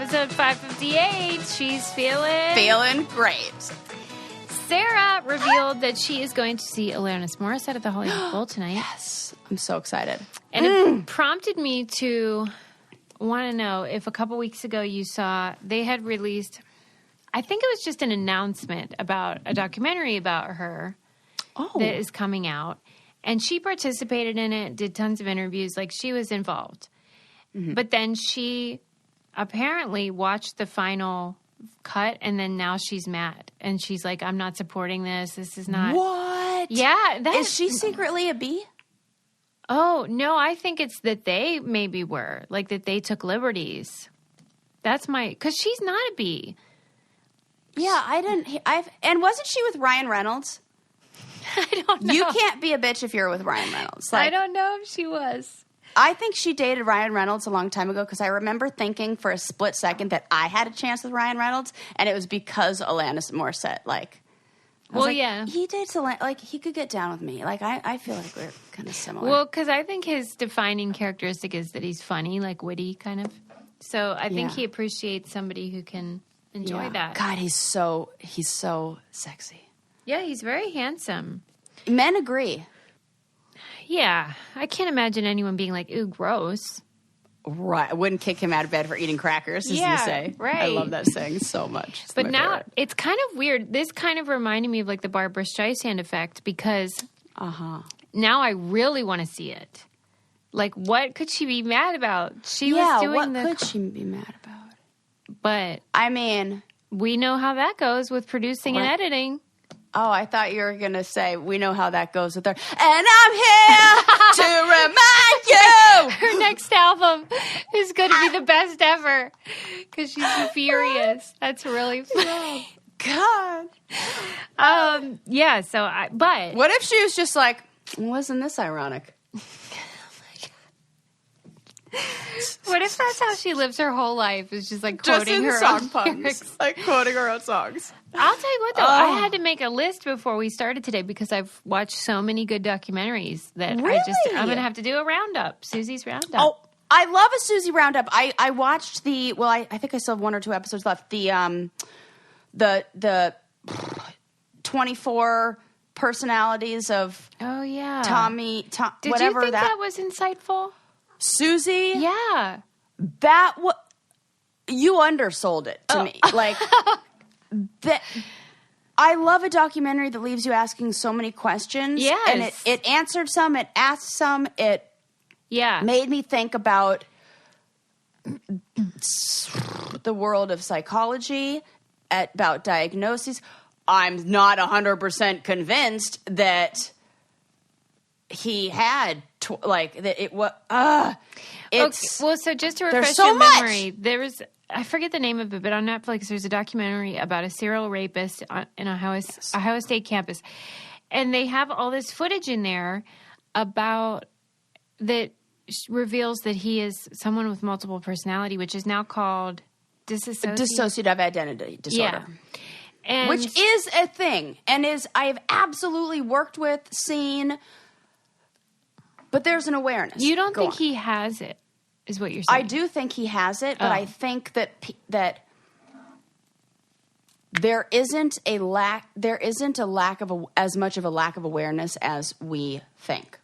episode 558. She's feeling great. Sarah revealed that she is going to see Alanis Morisette at the Hollywood Bowl tonight. Yes, I'm so excited. And it prompted me to want to know if a couple weeks ago you saw they had released, I think it was just an announcement about a documentary about her that is coming out. And she participated in it, did tons of interviews, like she was involved. Mm-hmm. But then she apparently watched the final cut, and then now she's mad. And she's like, I'm not supporting this. This is not... What? Yeah. Is she secretly a bee? Oh, no, I think it's that they maybe were. Like, that they took liberties. That's my... Because she's not a bee. Yeah, and wasn't she with Ryan Reynolds? I don't know. You can't be a bitch if you're with Ryan Reynolds. I don't know if she was. I think she dated Ryan Reynolds a long time ago because I remember thinking for a split second that I had a chance with Ryan Reynolds, and it was because Alanis Morisette, he dates Alanis, like, he could get down with me. Like, I feel like we're kind of similar. Well, because I think his defining characteristic is that he's funny, like witty, kind of. So I think he appreciates somebody who can enjoy that. God, he's so sexy. Yeah, he's very handsome. Men agree. Yeah. I can't imagine anyone being like, ooh, gross. Right. I wouldn't kick him out of bed for eting crackers, as you say. Right. I love that saying so much. But now, it's kind of weird. This kind of reminded me of like the Barbra Streisand effect because now I really want to see it. Like, what could she be mad about? She was doing what could she be mad about? But, I mean... we know how that goes with producing and editing. Oh, I thought you were going to say, we know how that goes with her. And I'm here to remind you. Her next album is going to be the best ever because she's furious. That's really funny. God. But. What if she was just like, wasn't this ironic? What if that's how she lives her whole life? Is just like quoting her song own puns, lyrics. like quoting her own songs. I'll tell you what, though, I had to make a list before we started today because I've watched so many good documentaries that I'm going to have to do a roundup, Susie's roundup. Oh, I love a Susie roundup. I watched I think I still have 1 or 2 episodes left. The 24 personalities of Tommy. Did you think that was insightful? Susie? Yeah. You undersold it to me. Like, I love a documentary that leaves you asking so many questions. Yes. And it answered some, it asked some, it made me think about the world of psychology, about diagnoses. I'm not 100% convinced that he had well, so just to refresh your memory, there was, I forget the name of it, but on Netflix there's a documentary about a serial rapist in Ohio State campus, and they have all this footage in there about that reveals that he is someone with multiple personality, which is now called dissociative identity disorder. Yeah. Which is a thing, and I have absolutely worked with, seen. But there's an awareness. You don't think he has it, is what you're saying? I do think he has it, but I think that there isn't a lack of as much of a lack of awareness as we think.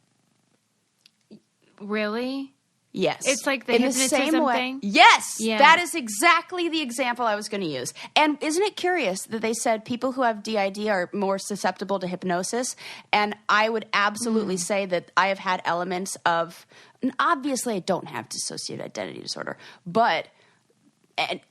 Really? Yes. It's like the hypnotism thing? Yes. Yeah. That is exactly the example I was going to use. And isn't it curious that they said people who have DID are more susceptible to hypnosis? And I would absolutely say that I have had elements of, and obviously I don't have dissociative identity disorder, but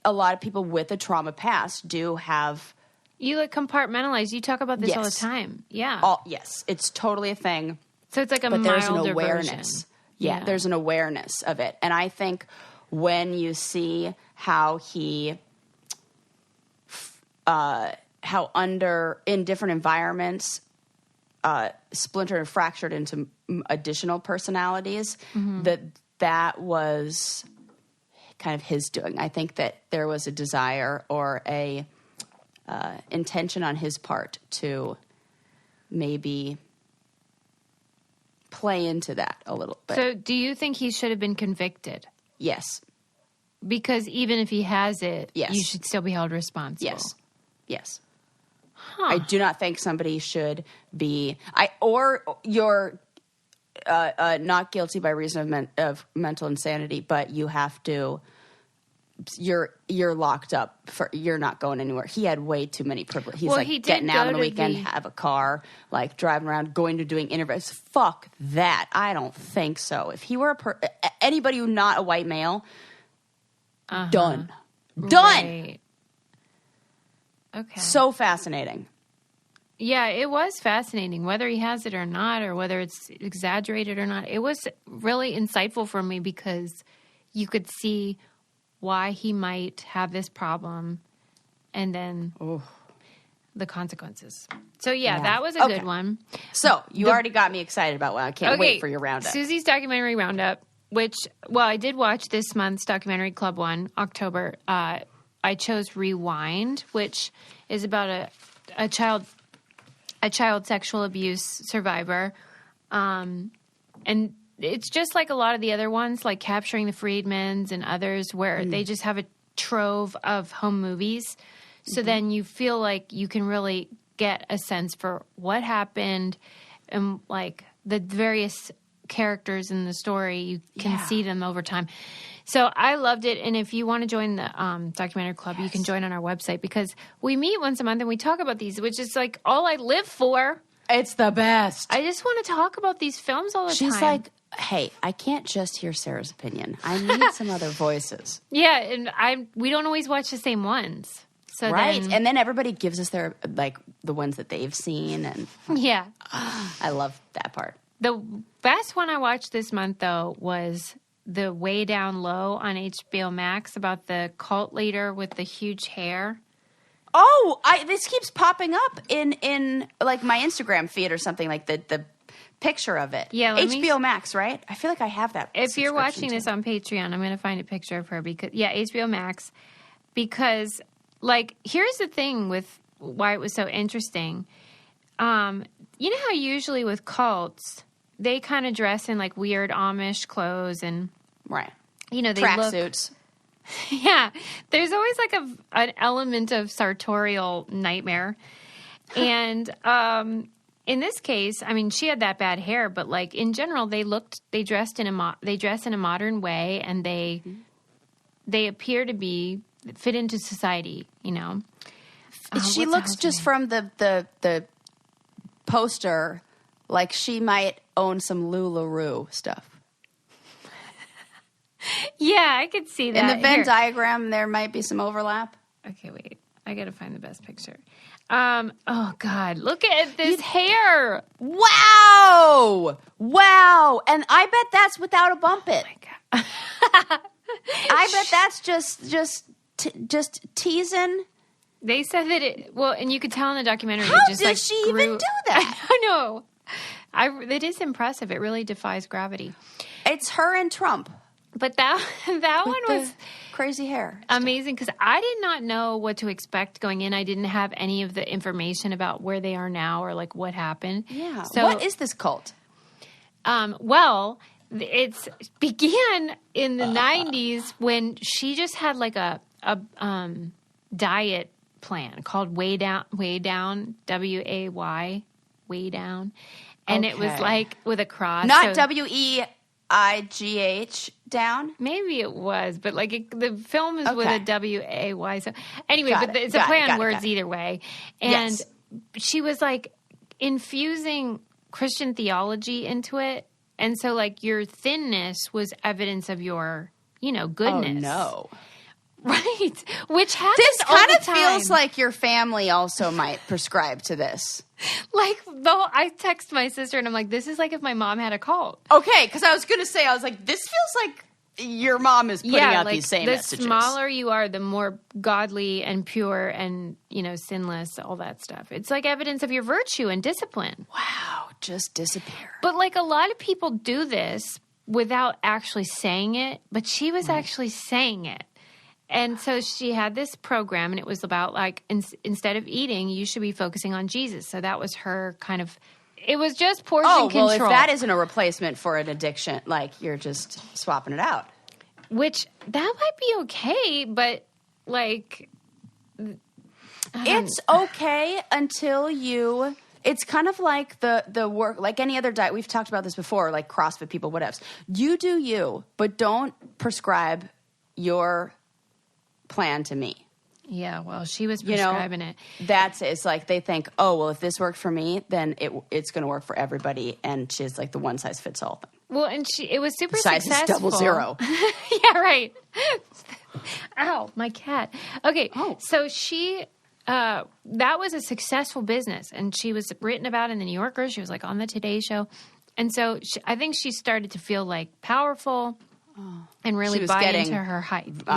a lot of people with a trauma past do have. You compartmentalize. You talk about this all the time. Yeah. Yes. It's totally a thing. So it's like a milder there's an awareness. Version. Yeah, there's an awareness of it. And I think when you see how in different environments, splintered and fractured into additional personalities, that was kind of his doing. I think that there was a desire or a intention on his part to maybe play into that a little bit. So do you think he should have been convicted? Yes. Because even if he has it, Yes. you should still be held responsible. Yes. Huh. I do not think somebody should be you're not guilty by reason of mental insanity, but you have to. You're locked up you're not going anywhere. He had way too many privileges. He's he did getting out go on the to weekend, have a car, driving around, going to doing interviews. Fuck that. I don't think so. If he were anybody who's not a white male, done. Right. Okay. So fascinating. Yeah, it was fascinating, whether he has it or not, or whether it's exaggerated or not. It was really insightful for me because you could see why he might have this problem and then the consequences. So, yeah, that was a good one. So, you already got me excited about one. I can't wait for your roundup. Susie's documentary roundup, which, I did watch this month's Documentary Club one, October. I chose Rewind, which is about a child sexual abuse survivor. And it's just like a lot of the other ones, like Capturing the Freedmans and others, where they just have a trove of home movies. So then you feel like you can really get a sense for what happened and like the various characters in the story. You can see them over time. So I loved it. And if you want to join the Documentary Club, you can join on our website because we meet once a month and we talk about these, which is like all I live for. It's the best. I just want to talk about these films all the time. She's like, hey, I can't just hear Sarah's opinion. I need some other voices. Yeah, and we don't always watch the same ones. So and then everybody gives us their the ones that they've seen, and I love that part. The best one I watched this month though was the Way Down Low on HBO Max about the cult leader with the huge hair. Oh, this keeps popping up in like my Instagram feed or something, like the picture of it. Yeah, HBO Max, right? I feel like I have that. If you're watching this on Patreon, I'm going to find a picture of her because HBO Max. Because here's the thing with why it was so interesting. You know how usually with cults they kind of dress in like weird Amish clothes and they tracksuits. Yeah, there's always like an element of sartorial nightmare, and in this case, I mean, she had that bad hair, but like in general, they dress in a modern way, and they appear to be fit into society. You know, she looks just from the poster like she might own some LuLaRoe stuff. Yeah, I could see that. In the Venn diagram, there might be some overlap. Okay, wait. I got to find the best picture. Oh, God. Look at this hair. Wow. And I bet that's without a bump it. Oh, my God. I bet that's just teasing. They said that and you could tell in the documentary. How it just, does she even do that? I know. It is impressive. It really defies gravity. It's her and Trump. But that one was crazy hair. Amazing because I did not know what to expect going in. I didn't have any of the information about where they are now or like what happened. Yeah. So, what is this cult? Well, it's began in the 90s when she just had like a diet plan called Way Down, W-A-Y, Way Down. And it was like with a cross. Not W-E-I-G-H down? Maybe it was, but like the film is with a W-A-Y. So anyway, it's a play on words either way. And she was like infusing Christian theology into it. And so like your thinness was evidence of your, goodness. Oh, no. Right. Which happens this all kind the of time. feels like your family also might prescribe to this. Like, though I text my sister and I'm like, this is like if my mom had a cult. Okay, because I was going to say, this feels like your mom is putting out these same messages. The smaller you are, the more godly and pure and, sinless, all that stuff. It's like evidence of your virtue and discipline. Wow, just disappear. But like a lot of people do this without actually saying it, but she was actually saying it. And so she had this program, and it was about like instead of eating, you should be focusing on Jesus. So that was her kind of. It was just portion control. Well, if that isn't a replacement for an addiction, like you're just swapping it out. Which, that might be okay, but, like... It's okay until you... It's kind of like the work, like any other diet. We've talked about this before, like CrossFit people, whatevs. You do you, but don't prescribe your plan to me. Yeah, well, she was prescribing it. That's it. It's like they think, oh, well, if this worked for me, then it's going to work for everybody. And she's like the one size fits all thing. Well, and it was super size successful. Size is 00. Yeah, right. Ow, my cat. Okay, so she... that was a successful business, and she was written about in the New Yorker. She was like on the Today Show. And so I think she started to feel like powerful and really buy into her hype.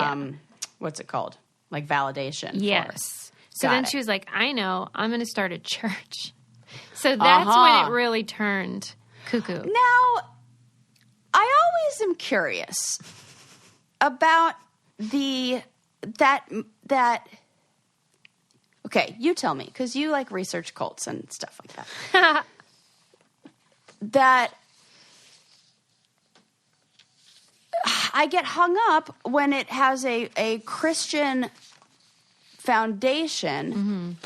What's it called? Like validation. Yes. So then she was like, I know, I'm going to start a church. So that's when it really turned cuckoo. Now, I always am curious about that. Okay, you tell me, because you like research cults and stuff like that. That I get hung up when it has a Christian foundation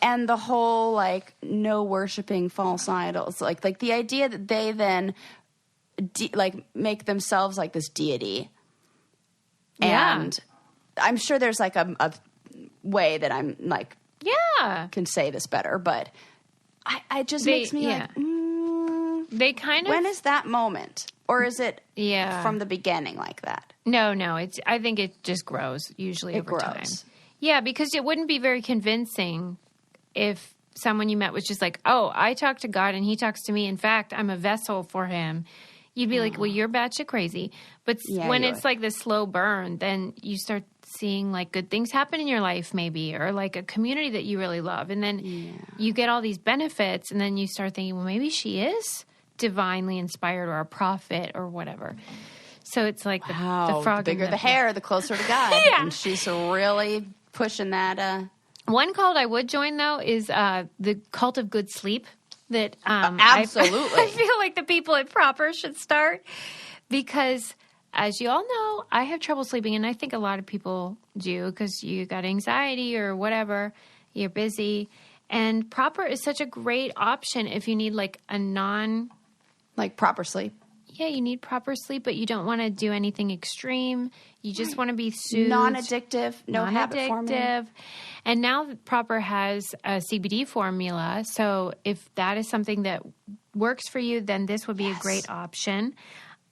and the whole, like, no worshiping false idols. Like the idea that they then, make themselves like this deity. Yeah. And I'm sure there's, like, a way that I'm, like, can say this better, but I just makes me like, they kind of... When is that moment? Or is it from the beginning like that? No, I think it just grows usually over time. Yeah, because it wouldn't be very convincing if someone you met was just like, oh, I talk to God and he talks to me. In fact, I'm a vessel for him. You'd be like, well, you're batshit crazy. But when it's like the slow burn, then you start seeing like good things happen in your life maybe, or like a community that you really love. And then you get all these benefits, and then you start thinking, well, maybe she is divinely inspired or a prophet or whatever. So it's like the frog. The bigger the hair, the closer to God. Yeah. And she's really pushing that. One cult I would join, though, is the cult of good sleep. That absolutely. I feel like the people at Proper should start, because as you all know, I have trouble sleeping, and I think a lot of people do because you got anxiety or whatever, you're busy, and Proper is such a great option if you need like like proper sleep. Yeah, you need proper sleep, but you don't want to do anything extreme. You just want to be soothed. Non-addictive, no habit forming. And now Proper has a CBD formula, so if that is something that works for you, then this would be a great option.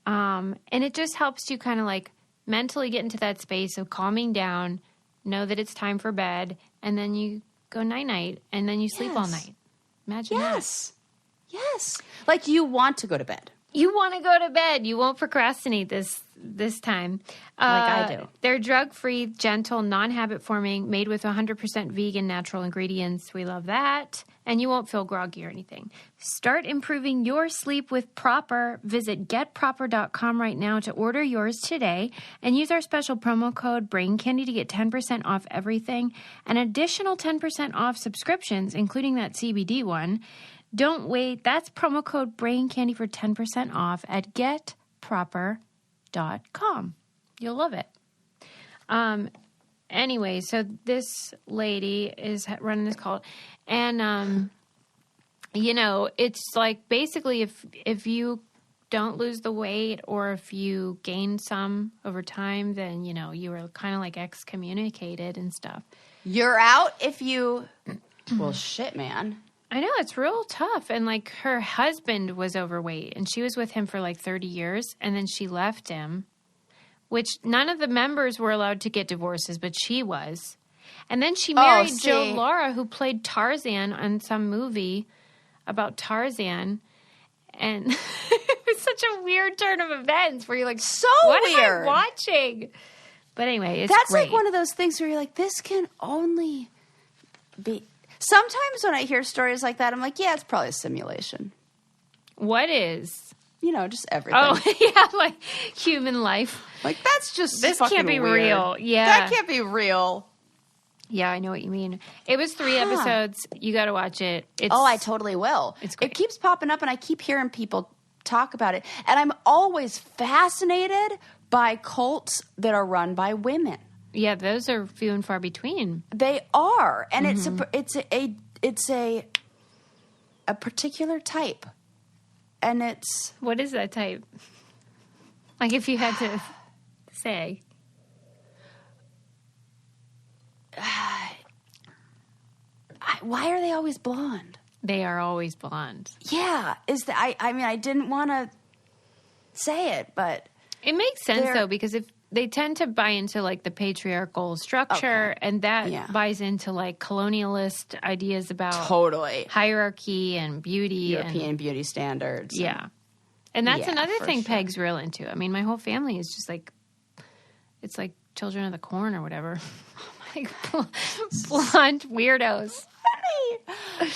And it just helps you kind of like mentally get into that space of calming down, know that it's time for bed, and then you go night-night, and then you sleep all night. Imagine that. Yes. Like you want to go to bed. You want to go to bed. You won't procrastinate this time. Like I do. They're drug-free, gentle, non-habit-forming, made with 100% vegan natural ingredients. We love that. And you won't feel groggy or anything. Start improving your sleep with Proper. Visit getproper.com right now to order yours today and use our special promo code BRAINCANDY to get 10% off everything. An additional 10% off subscriptions, including that CBD one. Don't wait. That's promo code BRAINCANDY for 10% off at getproper.com. You'll love it. Anyway, so this lady is running this cult, and it's like basically if you don't lose the weight, or if you gain some over time, then you were kind of like excommunicated and stuff. You're out if you. Well, shit, man. I know, it's real tough. And like her husband was overweight, and she was with him for like 30 years, and then she left him, which none of the members were allowed to get divorces, but she was. And then she married Joe Lara, who played Tarzan on some movie about Tarzan. And it was such a weird turn of events where you're like, what am I watching? But anyway, it's great. Like one of those things where you're like, this can only be... Sometimes when I hear stories like that, I'm like, yeah, it's probably a simulation. What is? Just everything. Oh, yeah, like human life. Like, that's just this fucking can't be weird. Real. Yeah. That can't be real. Yeah, I know what you mean. It was 3 episodes. You got to watch it. I totally will. It's great. It keeps popping up, and I keep hearing people talk about it. And I'm always fascinated by cults that are run by women. Yeah, those are few and far between. They are, and it's a particular type, and it's What is that type? Like, if you had to say. Why are they always blonde? They are always blonde. Yeah, I mean, I didn't want to say it, but It makes sense, though, because if they tend to buy into, like, the patriarchal structure, and that buys into, like, colonialist ideas about hierarchy and beauty. European beauty standards. Yeah. And that's another thing sure. Peg's real into. I mean, my whole family is just, like, it's like Children of the Corn or whatever. Like, blonde weirdos.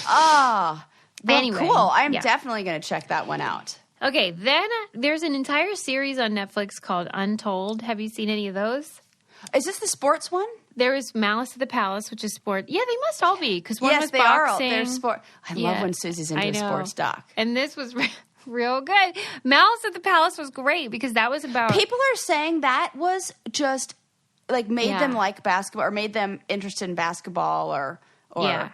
Well, anyway, cool. I'm definitely going to check that one out. Okay, then there's an entire series on Netflix called Untold. Have you seen any of those? Is this the sports one? There was Malice at the Palace, which is sport. Yeah, they must all be, because one was they boxing. They're sport. I love when Susie's into a sports doc. And this was real good. Malice at the Palace was great, because that was about... People are saying that was just, like, made them like basketball, or made them interested in basketball, or Yeah,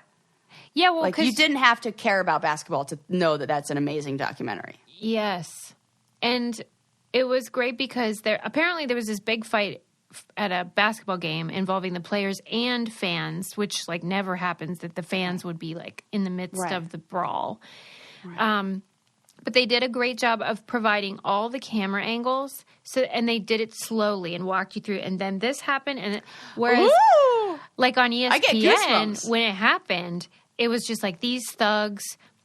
well, like, you didn't have to care about basketball to know that that's an amazing documentary. Yes. And it was great because apparently there was this big fight at a basketball game involving the players and fans, which, like, never happens, that the fans would be, like, in the midst of the brawl. Right. But they did a great job of providing all the camera angles, and they did it slowly and walked you through. And then this happened, and whereas, like, on ESPN, when it happened, it was just like, these thugs,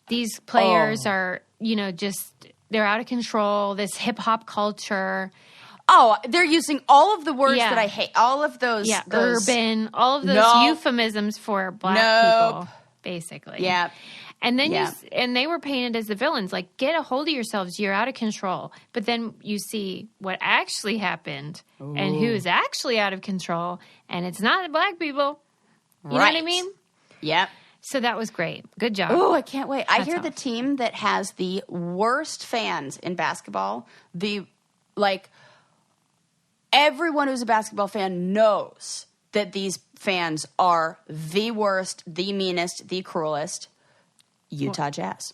these players are, they're out of control, this hip-hop culture. Oh, they're using all of the words that I hate. All of those. Yeah, urban, all of those euphemisms for black people, basically. Yeah. And then and they were painted as the villains. Like, get a hold of yourselves. You're out of control. But then you see what actually happened and who is actually out of control. And it's not the black people. You know what I mean? Yep. So that was great. Good job. Oh, I can't wait. I hear the team that has the worst fans in basketball, everyone who's a basketball fan knows that these fans are the worst, the meanest, the cruelest. Utah Jazz.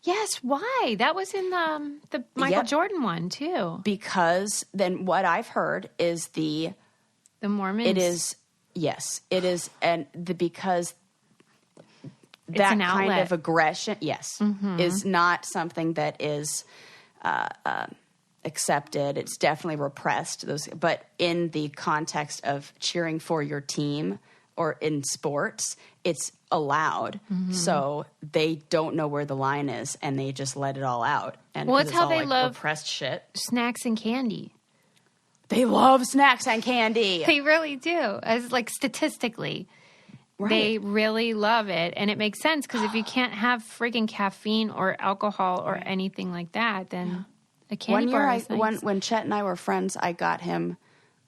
Yes, why? That was in the Michael Jordan one, too. Because then what I've heard is the Mormons. It is, yes, it is, because that kind of aggression, is not something that is accepted. It's definitely repressed. But in the context of cheering for your team or in sports, it's allowed. Mm-hmm. So they don't know where the line is, and they just let it all out. And it's how they love repressed shit. Snacks and candy. They love snacks and candy. They really do. As, like, statistically. Right. They really love it. And it makes sense, because if you can't have freaking caffeine or alcohol or anything like that, then a candy bar is nice. When Chet and I were friends, I got him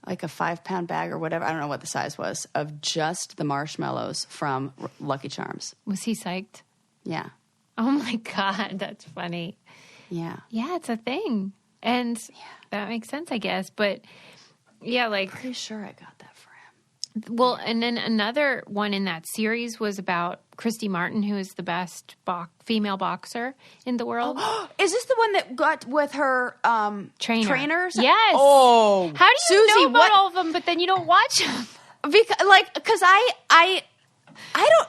like a 5-pound bag or whatever, I don't know what the size was, of just the marshmallows from Lucky Charms. Was he psyched? Yeah. Oh my God, that's funny. Yeah. Yeah, it's a thing. And that makes sense, I guess. But yeah, like... Pretty sure I got that for him. Well, and then another one in that series was about Christy Martin, who is the best female boxer in the world. Is this the one that got with her trainers? Yes. Oh, how do you Susie, know about all of them, but then you don't watch them? Because I don't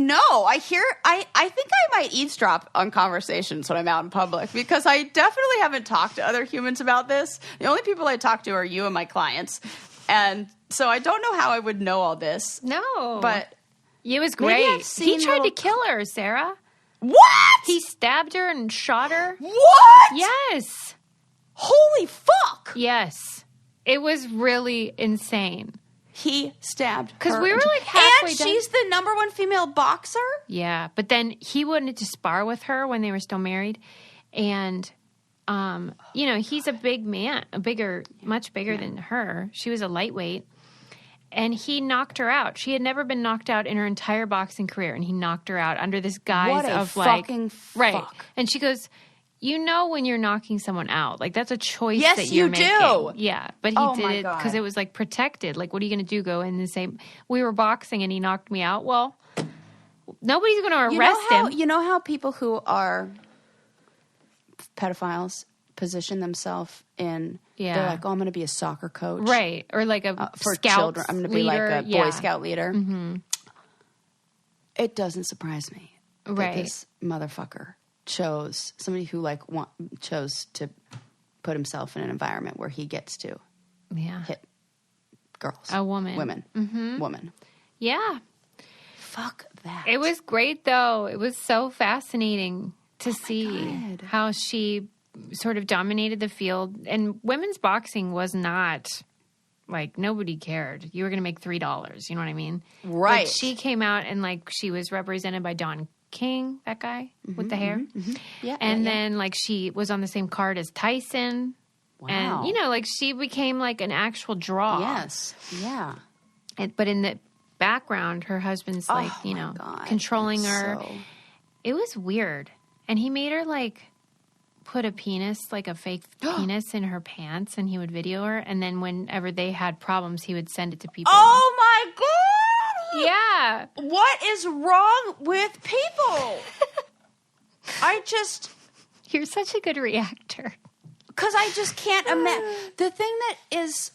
know. I think I might eavesdrop on conversations when I'm out in public, because I definitely haven't talked to other humans about this. The only people I talk to are you and my clients, and so I don't know how I would know all this. No, but it was great. He tried to kill her, Sarah. What? He stabbed her and shot her. What? Yes. Holy fuck. Yes. It was really insane. He stabbed her. Because we were like halfway and done. She's the number one female boxer? Yeah. But then he wanted to spar with her when they were still married. And, he's a big man, much bigger than her. She was a lightweight. And he knocked her out. She had never been knocked out in her entire boxing career. And he knocked her out under this guise of fucking fuck. Right. And she goes, you know when you're knocking someone out. Like, that's a choice Yes, that you're you making. do. Yeah, but he did it because it was, like, protected. Like, what are you going to do? Go in and say, we were boxing and he knocked me out? Well, nobody's going to arrest him. You know how people who are pedophiles position themselves in, they're like, oh, I'm going to be a soccer coach. Right. Or like a for scout children. I'm going to be like a Boy Scout leader. Mm-hmm. It doesn't surprise me that this motherfucker chose somebody who like chose to put himself in an environment where he gets to hit girls, women. Yeah. Fuck that. It was great though. It was so fascinating to see how she sort of dominated the field. And women's boxing was not like, nobody cared. You were going to make $3. You know what I mean? Right. But she came out and like she was represented by Don King, that guy with the hair. Yeah. And then like she was on the same card as Tyson. Wow. And, you know, like she became like an actual draw. Yes. Yeah. But in the background, her husband's like, you know, controlling her. It was weird. And he made her like put a penis, like a fake penis in her pants, and he would video her. And then whenever they had problems, he would send it to people. Oh my God. Yeah. What is wrong with people? You're such a good reactor. Because I just can't imagine. The thing that is,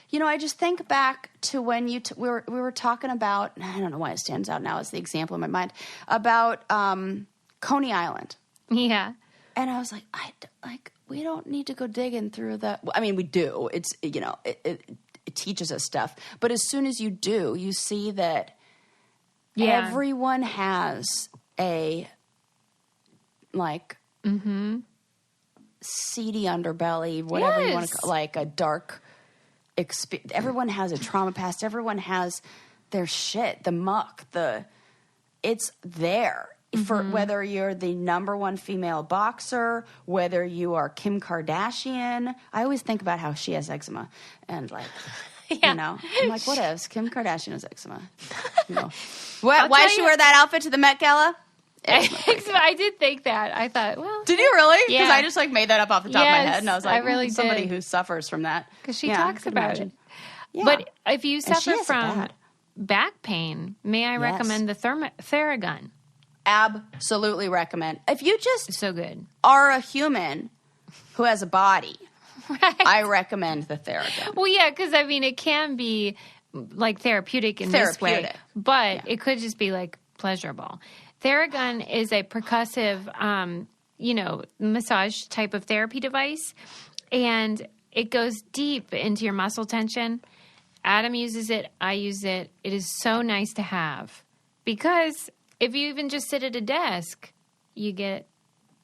you know, I just think back to when we were talking about, I don't know why it stands out now as the example in my mind, about Coney Island. Yeah. And I was like, we don't need to go digging through that. I mean, we do. It's, you know, it teaches us stuff. But as soon as you do, you see that everyone has a, like, seedy underbelly, whatever you want to call, like a dark experience. Everyone has a trauma past. Everyone has their shit, the muck, it's there. For whether you're the number one female boxer, whether you are Kim Kardashian. I always think about how she has eczema. And like, you know, I'm like, what if Kim Kardashian has eczema? You know. Why did she wear that outfit to the Met Gala? I did think that. I thought, well. Did you really? Yeah. Because I just like made that up off the top of my head. And I was like, I really somebody did. who suffers from that. Because she talks about it. Yeah. But if you suffer from bad. back pain, may I recommend the Theragun? Absolutely recommend. If you just It's so good. are a human who has a body, Right. I recommend the Theragun. Well, yeah, because I mean, it can be like therapeutic in this way, but it could just be like pleasurable. Theragun is a percussive, you know, massage type of therapy device, and it goes deep into your muscle tension. Adam uses it. I use it. It is so nice to have because if you even just sit at a desk, you get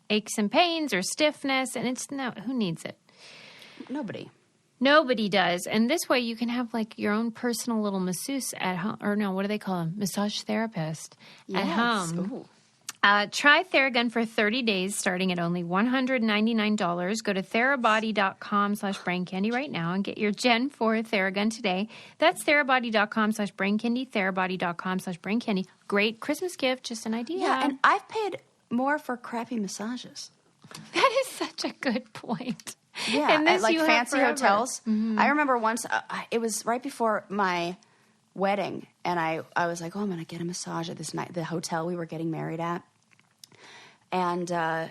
aches and pains or stiffness, and it's who needs it? Nobody does. And this way you can have like your own personal little masseuse at home. Or no, what do they call them? Massage therapist at home. Try Theragun for 30 days starting at only $199. Go to therabody.com/braincandy right now and get your Gen 4 Theragun today. That's therabody.com/braincandy, therabody.com/braincandy. Great Christmas gift, just an idea. Yeah, and I've paid more for crappy massages. That is such a good point. Yeah, and this at like fancy hotels. I remember once, it was right before my wedding, and I was like, oh, I'm going to get a massage at the hotel we were getting married at. And I'm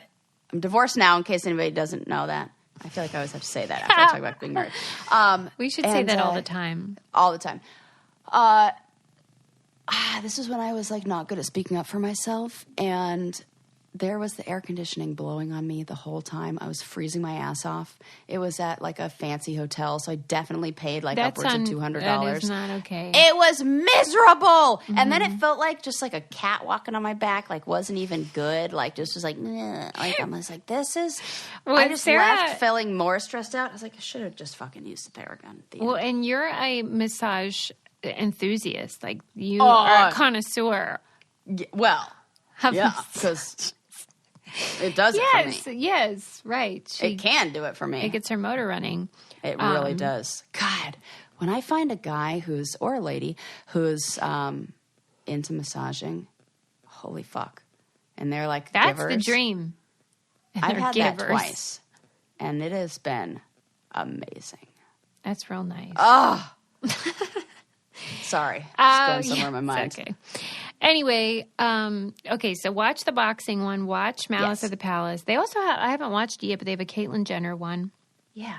divorced now, in case anybody doesn't know that. I feel like I always have to say that after I talk about being married. We should say that all the time. All the time. This is when I was like not good at speaking up for myself, and there was the air conditioning blowing on me the whole time. I was freezing my ass off. It was at like a fancy hotel, so I definitely paid like upwards of $200. That is not okay. It was miserable. And then it felt like just like a cat walking on my back, like wasn't even good. Like just was like, like I was like, this is. Well, I just left feeling more stressed out. I was like, I should have just fucking used the Theragun. Well, and you're a massage enthusiast. Like you are a connoisseur. Well, yeah, because. It does it for me. Yes, right. It can do it for me. It gets her motor running. It really does. God, when I find a guy or a lady who's into massaging, holy fuck. and they're like That's givers. the dream. And I've they're had that givers. twice, and it has been amazing. That's real nice. Oh, sorry. Just going somewhere in my mind. It's okay. Anyway, okay, so watch the boxing one. Watch Malice at the Palace. They also have, I haven't watched it yet, but they have a Caitlyn Jenner one. Yeah.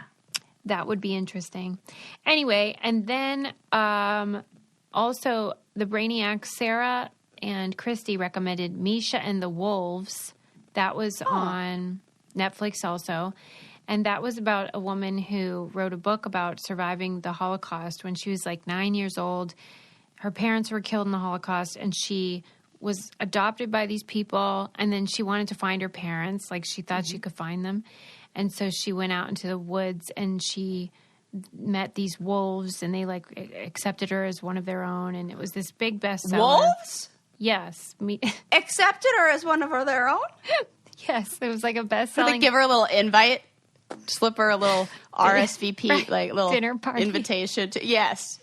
That would be interesting. Anyway, and then also the Brainiacs, Sarah and Christy recommended Misha and the Wolves. That was on Netflix also. And that was about a woman who wrote a book about surviving the Holocaust when she was like 9 years old. Her parents were killed in the Holocaust, and she was adopted by these people. And then she wanted to find her parents. Like, she thought she could find them. And so she went out into the woods, and she met these wolves, and they, like, accepted her as one of their own. And it was this big bestseller. Wolves? Yes. Accepted her as one of their own? Yes. It was like a Did best-selling. they give her a little invite? Slip her a little RSVP, Right. like little Dinner party. Invitation to yes,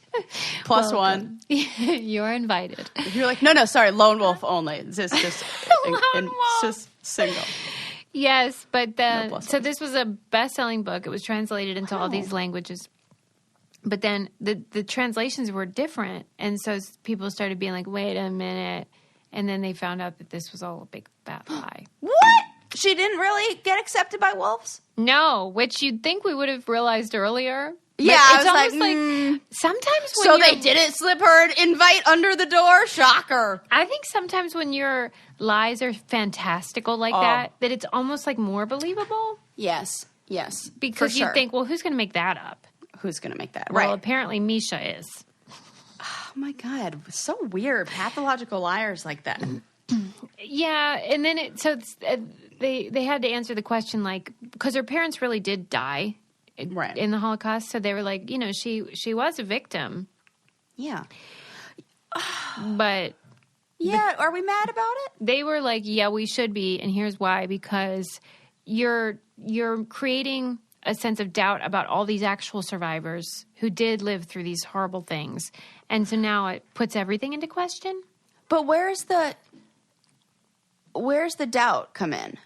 plus one. You're invited. You're like, no, sorry, lone wolf only. It's just Lone wolf. just single. Yes, but No so this was a best-selling book. It was translated into all these languages. But then the translations were different, and so people started being like, wait a minute. And then they found out that this was all a big fat lie. What? She didn't really get accepted by wolves? No, which you'd think we would have realized earlier. But Yeah, I it's was almost like, sometimes when so you're, they didn't slip her an invite under the door? Shocker. I think sometimes when your lies are fantastical like that it's almost like more believable. Yes, Because for you sure. think, well, who's going to make that up? Who's going to make that? Well, Right. apparently Misha is. Oh, my God. So weird. Pathological liars like that. Yeah, and then they had to answer the question, like, because her parents really did die Right. in the Holocaust, so they were like, she was a victim, Yeah. but Yeah, are we mad about it? they were like, yeah, we should be, and here's why: because you're creating a sense of doubt about all these actual survivors who did live through these horrible things, and so now it puts everything into question. But where's the doubt come in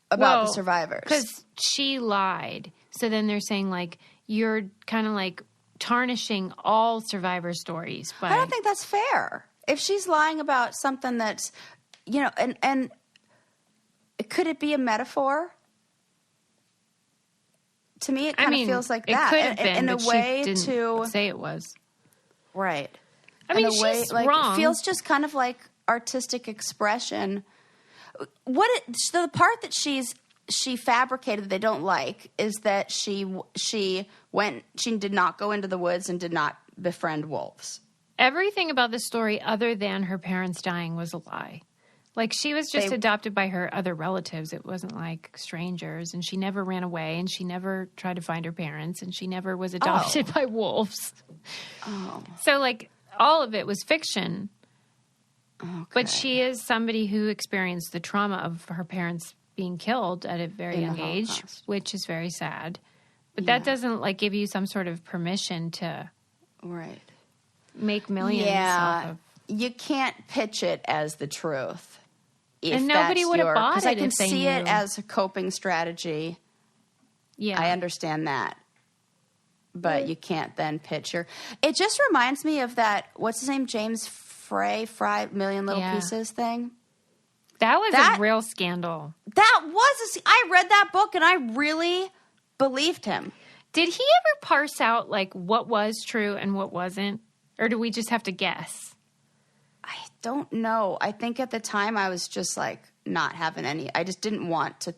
about the survivors? Because she lied. So then they're saying, like, you're kind of like tarnishing all survivor stories. But I don't think that's fair. If she's lying about something that's, and could it be a metaphor? To me, it kind of feels like that. It could have been, in but a way she didn't to say it was. Right. I mean, in a way, she's like, wrong. It feels just kind of like artistic expression. So the part that she fabricated that they don't like is that she did not go into the woods and did not befriend wolves. Everything about the story other than her parents dying was a lie. Like, she was just adopted by her other relatives. It wasn't like strangers, and she never ran away, and she never tried to find her parents, and she never was adopted by wolves. Oh. So, like, all of it was fiction. Okay. But she is somebody who experienced the trauma of her parents being killed at a very young age, which is very sad. But that doesn't, like, give you some sort of permission to Right. make millions off of. You can't pitch it as the truth. And nobody would have bought it because I can if they see it knew. as a coping strategy. Yeah. I understand that. But you can't then pitch your... It just reminds me of that, what's his name, James Fry, Million Little Pieces thing. That was a real scandal. I read that book and I really believed him. Did he ever parse out, like, what was true and what wasn't? Or do we just have to guess? I don't know. I think at the time I was just like not having any. I just didn't want to.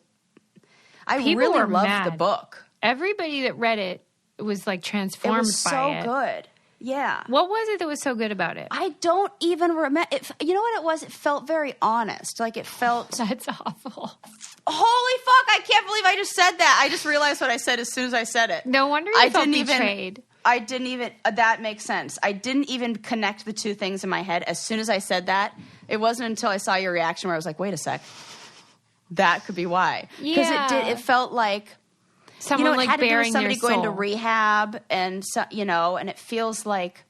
People really were loved mad. the book. Everybody that read it was, like, transformed It was by so it. good. Yeah. What was it that was so good about it? I don't even remember. You know what it was? It felt very honest. Like, it felt. That's awful. Holy fuck! I can't believe I just said that. I just realized what I said as soon as I said it. No wonder you felt betrayed. I didn't even. That makes sense. I didn't even connect the two things in my head. As soon as I said that, it wasn't until I saw your reaction where I was like, "Wait a sec, that could be why." Because it did. It felt like someone, it like, had to do with bearing somebody their going to soul. rehab, and and it feels like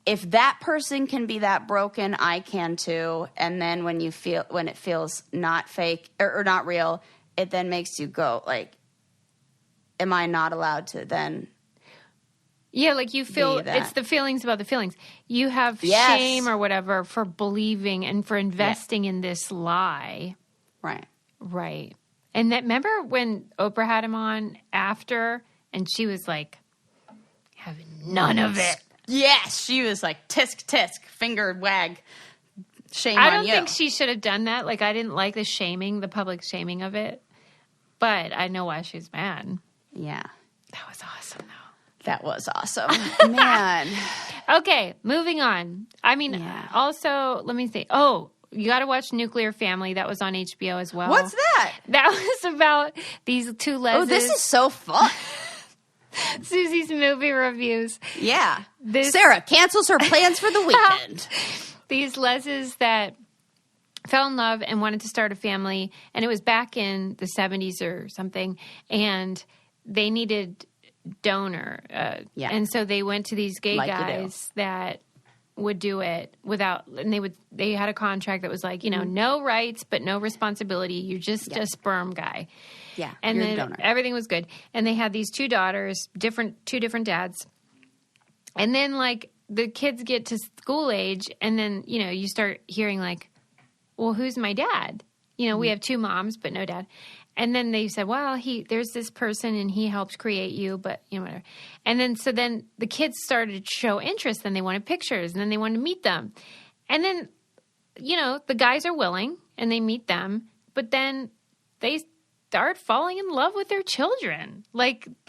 if that person can be that broken, I can too. And then when it feels not fake or not real, it then makes you go like, am I not allowed to then? Yeah, like you feel it's the feelings about the feelings. You have shame or whatever for believing and for investing in this lie. Right. Right. And that, remember when Oprah had him on after and she was like, having none of it. Yes, she was like, tisk, tisk, finger wag, shame on you. I don't think she should have done that. Like, I didn't like the public shaming of it. But I know why she's mad. Yeah. That was awesome, though. That was awesome. Man. Okay, moving on. I mean, also, let me see. Oh, you got to watch Nuclear Family. That was on HBO as well. What's that? That was about these two Leses. Oh, this is so fun. Susie's movie reviews. Yeah. Sarah cancels her plans for the weekend. These Leses that fell in love and wanted to start a family, and it was back in the 70s or something, and they needed donor. And so they went to these gay guys that would do it without, and they had a contract that was like, no rights, but no responsibility. You're just a sperm guy. Yeah. And then everything was good. And they had these two daughters, two different dads. And then like the kids get to school age and then, you start hearing like, well, who's my dad? We have two moms, but no dad. And then they said, well, there's this person and he helped create you, but whatever. And then, so then the kids started to show interest and they wanted pictures and then they wanted to meet them. And then, the guys are willing and they meet them, but then they start falling in love with their children,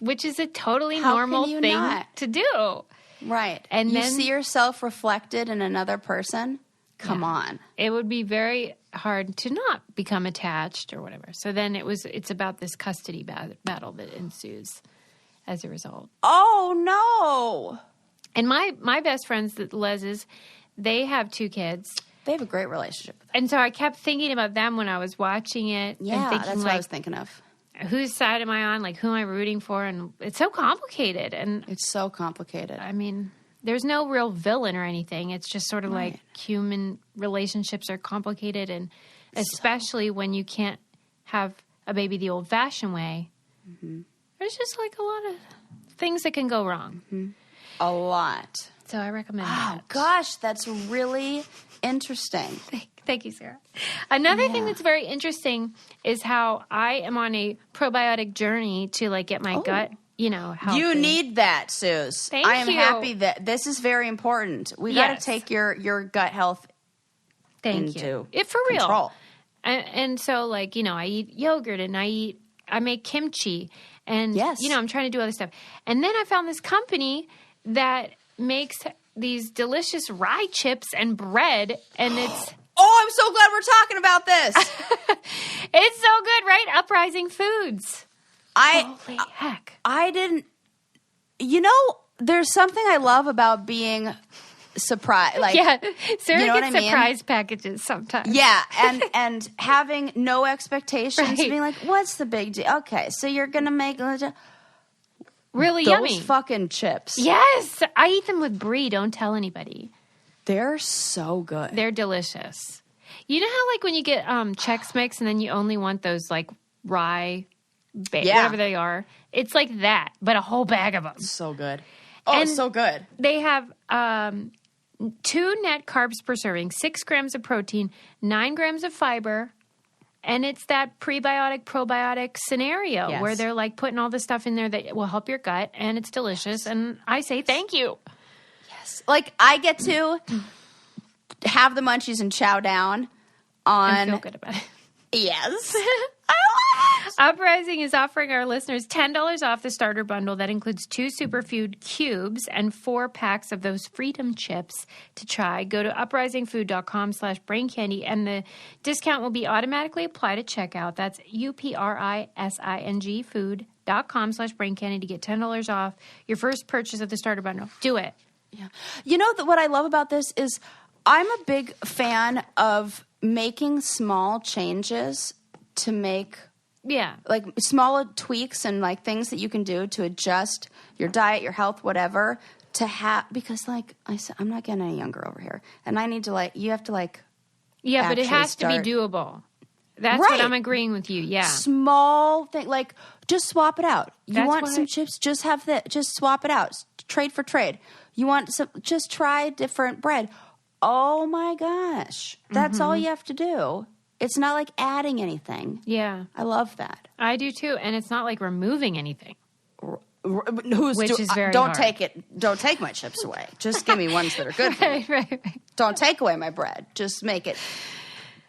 which is a totally normal thing to do. Right. And you see yourself reflected in another person. Come on. It would be very hard to not become attached or whatever. So then it's about this custody battle that ensues as a result. Oh, no. And my best friends, the Leses, they have two kids. They have a great relationship with them. And so I kept thinking about them when I was watching it. Yeah, and thinking, that's what I was thinking of. Whose side am I on? Like, who am I rooting for? And it's so complicated. And it's so complicated. I mean, there's no real villain or anything. It's just sort of like human relationships are complicated. And especially when you can't have a baby the old-fashioned way. Mm-hmm. There's just like a lot of things that can go wrong. Mm-hmm. A lot. So I recommend that. Oh, gosh, that's really interesting. Thank you, Sarah. Another thing that's very interesting is how I am on a probiotic journey to get my gut, healthy. You need that, Suze. Thank I am you. happy that this is very important. We got to take your gut health into for real. Control. And so I eat yogurt and I make kimchi and I'm trying to do other stuff. And then I found this company that makes these delicious rye chips and bread, and it's I'm so glad we're talking about this. It's so good, right? Uprising Foods. Holy heck. I didn't there's something I love about being surprised. Sarah gets surprise packages sometimes. Yeah, and having no expectations, being like, what's the big deal? Okay, so you're going to make really those yummy fucking chips. Yes, I eat them with brie. Don't tell anybody. They're so good. They're delicious. You know how when you get Chex Mix and then you only want those rye, whatever they are? It's like that, but a whole bag of them. So good. Oh, it's so good. They have 2 net carbs per serving, 6 grams of protein, 9 grams of fiber. And it's that prebiotic, probiotic scenario where they're putting all the stuff in there that will help your gut, and it's delicious. And I say thank you. Yes. I get to have the munchies and chow down on. And feel good about it. Yes. Uprising is offering our listeners $10 off the starter bundle that includes 2 superfood cubes and 4 packs of those freedom chips to try. Go to uprisingfood.com/braincandy and the discount will be automatically applied at checkout. That's UPRISING food.com/braincandy to get $10 off your first purchase of the starter bundle. Do it. Yeah. What I love about this is I'm a big fan of making small changes to make Yeah. Like small tweaks and like things that you can do to adjust your diet, your health, whatever, to have, because like I said, I'm not getting any younger over here. And I need to like, you have to like, Yeah, but it has to be doable. That's what I'm agreeing with you. Yeah. Small thing, like just swap it out. You want some chips? Just have that. Just swap it out. Trade for trade. You want some? Just try different bread. Oh my gosh, that's all you have to do. It's not like adding anything. Yeah, I love that. I do too, and it's not like removing anything. Which is very hard. Don't take my chips away. Just give me ones that are good for me. Right. Don't take away my bread. Just make it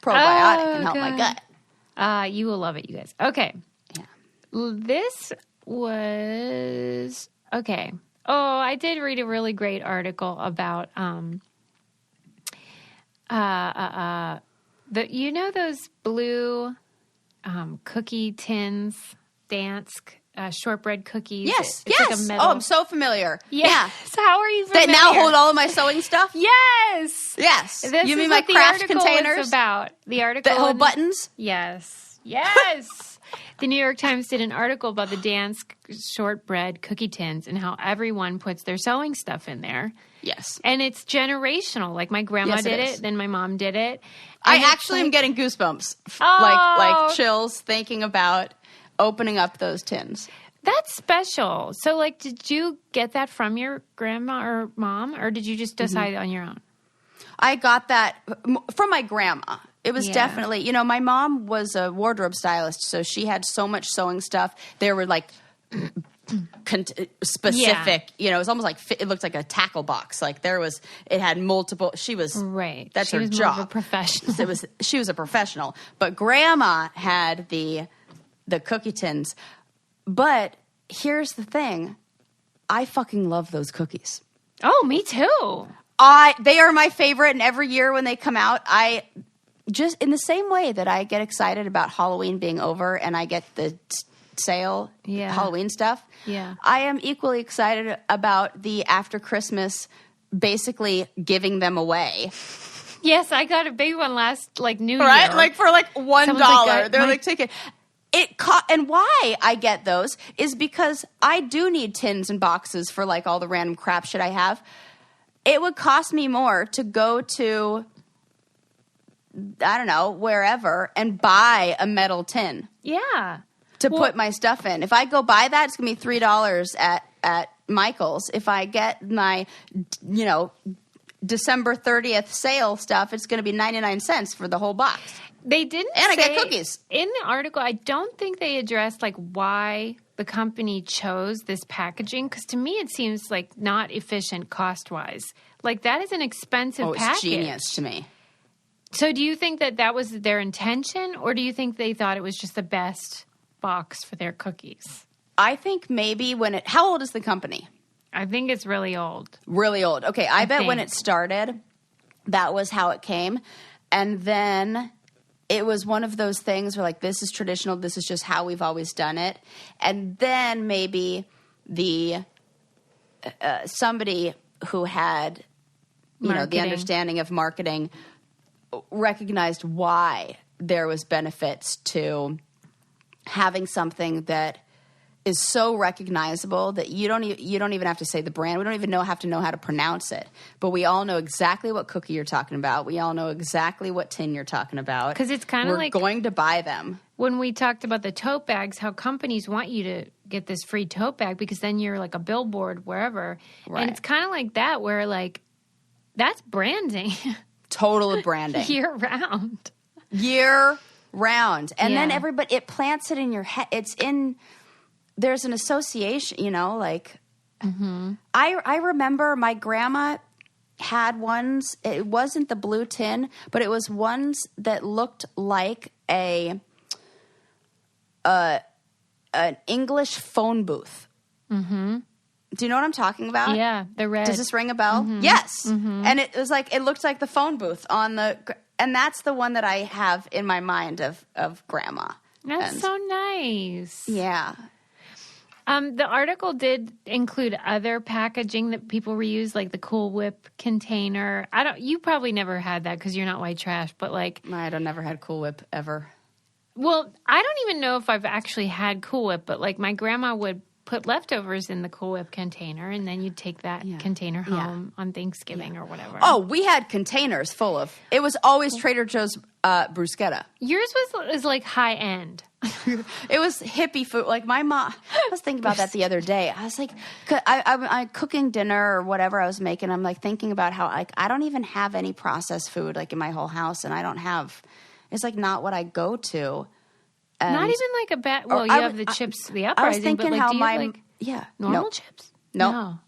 probiotic and help my gut. You will love it, you guys. Okay. Yeah. This was okay. Oh, I did read a really great article about those blue cookie tins, Dansk shortbread cookies. Yes, it's yes. Like a metal. Oh, I'm so familiar. Yeah. So how are you familiar? They now hold all of my sewing stuff? Yes. Yes. This you is mean my what craft the article containers? is about. The article. The whole buttons? Yes. Yes. The New York Times did an article about the Dansk shortbread cookie tins and how everyone puts their sewing stuff in there. Yes. And it's generational. Like my grandma did it, then my mom did it. I actually am getting goosebumps. Oh. Like chills thinking about opening up those tins. That's special. So, like, did you get that from your grandma or mom, or did you just decide on your own? I got that from my grandma. It was definitely, my mom was a wardrobe stylist, so she had so much sewing stuff. There were like specific, it was almost like it looked like a tackle box. Like it had multiple. She was right. That's she her was job. More of a professional. She was a professional, but grandma had the cookie tins. But here's the thing, I fucking love those cookies. Oh, me too. They are my favorite, and every year when they come out, I just in the same way that I get excited about Halloween being over and I get the sale Halloween stuff. Yeah, I am equally excited about the after Christmas, basically giving them away. Yes, I got a big one last New Year. Right, like for $1. Like, they're like taking. And why I get those is because I do need tins and boxes for all the random crap shit I have. It would cost me more to go to, I don't know, wherever and buy a metal tin. Yeah. To put my stuff in. If I go buy that, it's going to be $3 at Michael's. If I get my, December 30th sale stuff, it's going to be 99 cents for the whole box. They didn't And say, I get cookies. In the article, I don't think they addressed why the company chose this packaging, because to me it seems not efficient cost-wise. That is an expensive package. It's genius to me. So do you think that was their intention, or do you think they thought it was just the best box for their cookies? I think maybe how old is the company? I think it's really old. Really old. Okay, I bet when it started, that was how it came. And then it was one of those things where this is traditional, this is just how we've always done it. And then maybe the somebody who had the understanding of marketing recognized why there was benefits to having something that is so recognizable that you don't even have to say the brand. We don't even have to know how to pronounce it. But we all know exactly what cookie you're talking about. We all know exactly what tin you're talking about. Because it's kind of we're going to buy them. When we talked about the tote bags, how companies want you to get this free tote bag because then you're like a billboard wherever. Right. And it's kind of like that where that's branding. Total branding. Year round. Year round. And then everybody, it plants it in your head. It's in... There's an association, Mm-hmm. I remember my grandma had ones. It wasn't the blue tin, but it was ones that looked like an English phone booth. Mm-hmm. Do you know what I'm talking about? Yeah, the red. Does this ring a bell? Mm-hmm. Yes. Mm-hmm. And it was it looked like the phone booth and that's the one that I have in my mind of grandma. That's so nice. Yeah. The article did include other packaging that people reuse, like the Cool Whip container. You probably never had that because you're not white trash, but I don't never had Cool Whip ever. Well, I don't even know if I've actually had Cool Whip, but like my grandma would put leftovers in the Cool Whip container, and then you'd take that container home on Thanksgiving or whatever. Oh, we had containers full of. It was always Trader Joe's bruschetta. Yours was like high end. It was hippie food. Like my mom, I was thinking about that the other day. I was like, I cooking dinner or whatever I was making. I'm like thinking about how like I don't even have any processed food like in my whole house, and I don't have. It's like not what I go to. And not even like a bad. Well, you have the chips, the Uprising. I was thinking but like, how do you my have like normal chips. No.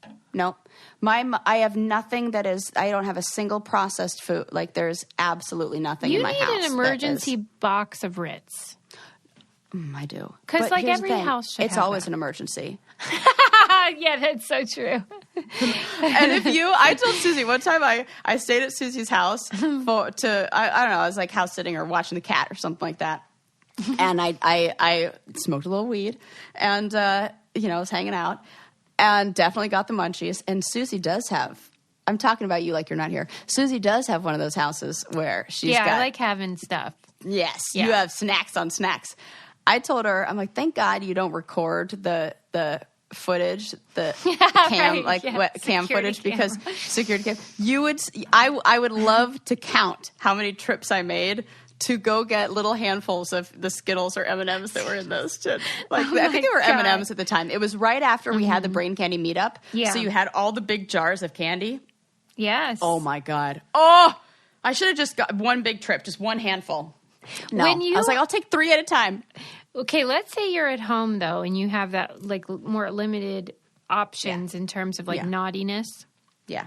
I have nothing that is. I don't have a single processed food. Like there's absolutely nothing in my house. You need an emergency box of Ritz. I do. Because like every house should it's have always that. an emergency. Yeah, that's so true. And I told Susie one time I stayed at Susie's house I don't know, I was like house sitting or watching the cat or something like that. And I smoked a little weed and, I was hanging out and definitely got the munchies. And Susie does have, I'm talking about you like you're not here. Susie does have one of those houses where she's got. I like having stuff. Yes. Yeah. You have snacks on snacks. I told her, I'm like, thank God you don't record the footage, the cam, right, cam footage because security cam. I would love to count how many trips I made to go get little handfuls of the Skittles or M&Ms that were in those. I think they were M&Ms at the time. It was right after we had the Brain Candy meetup. Yeah. So you had all the big jars of candy. Yes. Oh my God. Oh, I should have just got one big trip, just one handful. No, I was like, I'll take 3 at a time. Okay, let's say you're at home though, and you have that like more limited options in terms of like naughtiness. Yeah,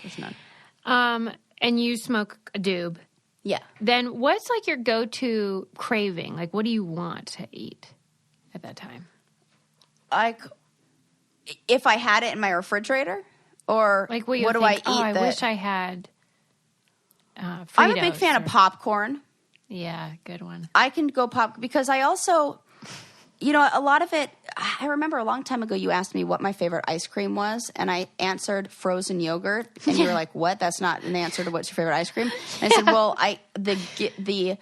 there's none. And you smoke a doob. Yeah. Then what's like your go-to craving? Like, what do you want to eat at that time? If I had it in my refrigerator, or like what do I eat? I wish I had. Fritos I'm a big fan of popcorn. Yeah, good one. I can go because I also, a lot of it, I remember a long time ago you asked me what my favorite ice cream was, and I answered frozen yogurt, and you were like, what? That's not an answer to what's your favorite ice cream. And I said, well, the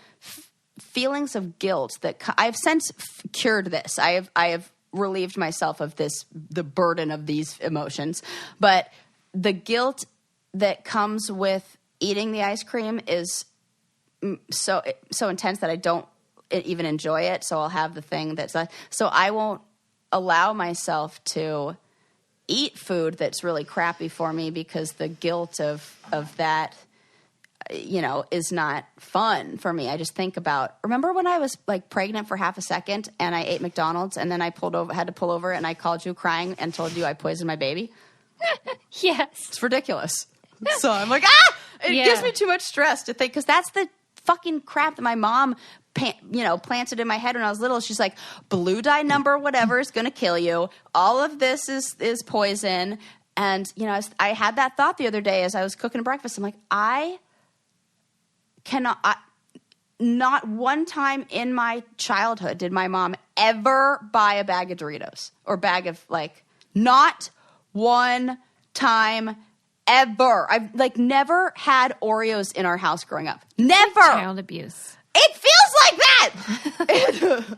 feelings of guilt that I've since cured this. I have relieved myself of the burden of these emotions, but the guilt that comes with eating the ice cream is so intense that I don't even enjoy it. So I'll have the thing so I won't allow myself to eat food that's really crappy for me because the guilt of that, is not fun for me. I just think about, remember when I was like pregnant for half a second and I ate McDonald's and then I had to pull over and I called you crying and told you I poisoned my baby? Yes. It's ridiculous. So I'm like, it gives me too much stress to think, because that's the fucking crap that my mom, planted in my head when I was little. She's like, blue dye number whatever is going to kill you. All of this is poison. And, I had that thought the other day as I was cooking breakfast. I'm like, not one time in my childhood did my mom ever buy a bag of Doritos or bag of not one time ever. I've never had Oreos in our house growing up. Never. Child abuse. It feels like that.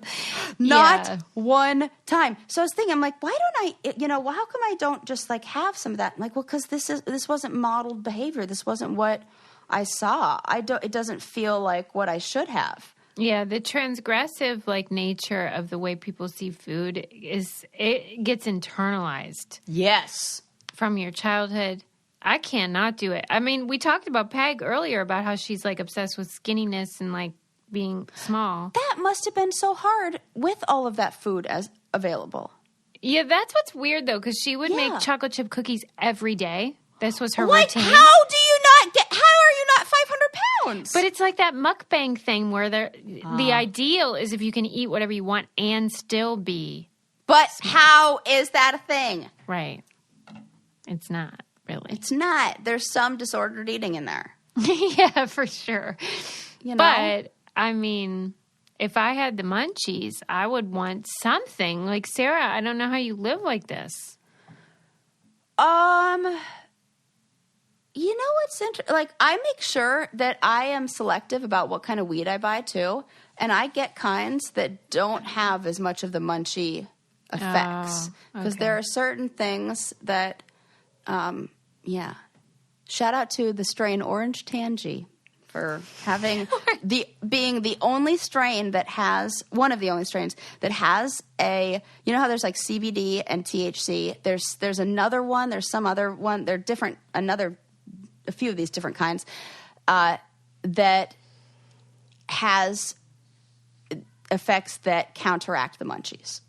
Not one time. So I was thinking, I'm like, why don't I, how come I don't just have some of that? I'm like, well, because this wasn't modeled behavior. This wasn't what I saw. It doesn't feel like what I should have. Yeah, the transgressive nature of the way people see food it gets internalized. Yes. From your childhood. I cannot do it. I mean, we talked about Peg earlier about how she's obsessed with skinniness and being small. That must have been so hard with all of that food as available. Yeah, that's what's weird though, because she would make chocolate chip cookies every day. This was her routine. How are you not 500 pounds? But it's like that mukbang thing where the ideal is if you can eat whatever you want and still be. But how is that a thing? Right. It's not. Really. It's not. There's some disordered eating in there. Yeah, for sure. But, I mean, if I had the munchies, I would want something. Like, Sarah, I don't know how you live like this. You know it's like I make sure that I am selective about what kind of weed I buy too, and I get kinds that don't have as much of the munchy effects because there are certain things that, Shout out to the strain Orange Tangy for having being the only strain that has one of the only strains that has a, you know how there's like CBD and THC. There's another one. There's some other one. They're different. A few of these different kinds that has effects that counteract the munchies.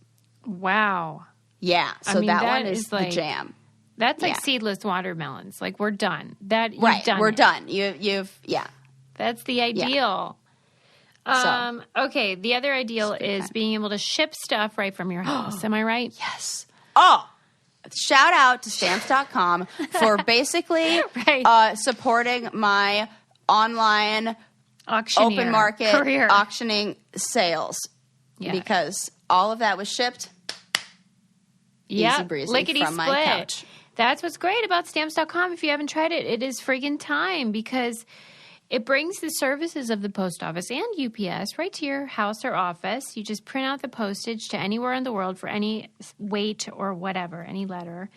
Wow. Yeah. So that one is like, the jam. That's like seedless watermelons. Like we're done. You've done we're it. done. You've That's the ideal. Yeah. Okay. The other ideal is being able to ship stuff right from your house. Am I right? Yes. Oh, shout out to stamps.com for basically supporting my online open market career. Auctioning sales. Yeah. Because all of that was shipped easy breezy from my couch. That's what's great about stamps.com. If you haven't tried it, it is friggin' time because it brings the services of the post office and UPS right to your house or office. You just print out the postage to anywhere in the world for any weight or whatever, any letter,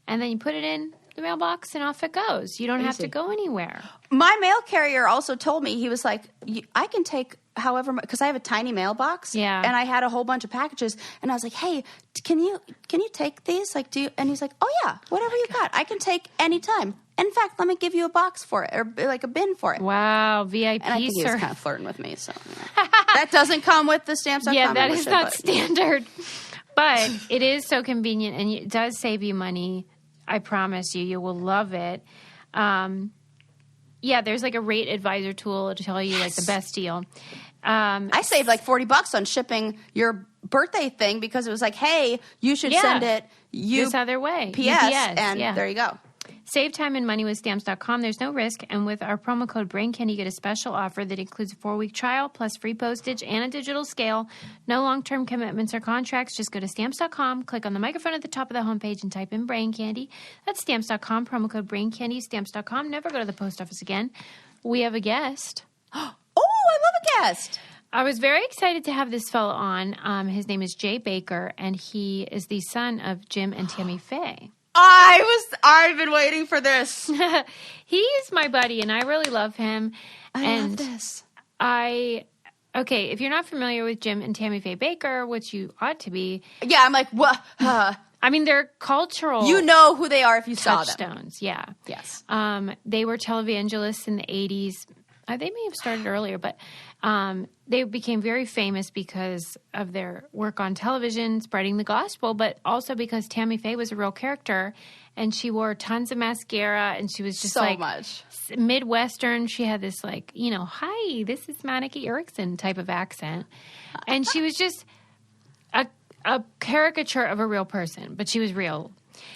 and then you put it in the mailbox and off it goes. You don't have to go anywhere. My mail carrier also told me, he was like, I can take however much, because I have a tiny mailbox. Yeah. And I had a whole bunch of packages, and I was like, hey, can you take these? Like, and he's like, oh yeah, whatever you got, I can take anytime. In fact, let me give you a box for it, or like a bin for it. Wow, VIP. And I think he was kind of flirting with me, so that doesn't come with the stamps.com. Yeah, that is not standard, but it is so convenient, and it does save you money. I promise you will love it. There's like a rate advisor tool to tell you like the best deal. I saved like $40 on shipping your birthday thing because it was like, hey, you should send it this other way. UPS, and there you go. Save time and money with Stamps.com. There's no risk. And with our promo code BRAINCANDY, you get a special offer that includes a 4-week trial plus free postage and a digital scale. No long-term commitments or contracts. Just go to Stamps.com, click on the microphone at the top of the homepage, and type in Brain Candy. That's Stamps.com, promo code BRAINCANDY, Stamps.com. Never go to the post office again. We have a guest. Oh, I love a guest. I was very excited to have this fellow on. His name is Jay Bakker, and he is the son of Jim and Tammy Faye. I've been waiting for this. He is my buddy, and I really love him. I love this. Okay, if you're not familiar with Jim and Tammy Faye Bakker, which you ought to be. Yeah, I'm like, what? I mean, they're cultural. You know who they are if you saw them. Touchstones, yeah. Yes. They were televangelists in the 80s. They may have started earlier, but they became very famous because of their work on television, spreading the gospel, but also because Tammy Faye was a real character, and she wore tons of mascara, and she was just so like much Midwestern. She had this like, hi, this is Monica Erickson type of accent, and she was just a caricature of a real person, but she was real.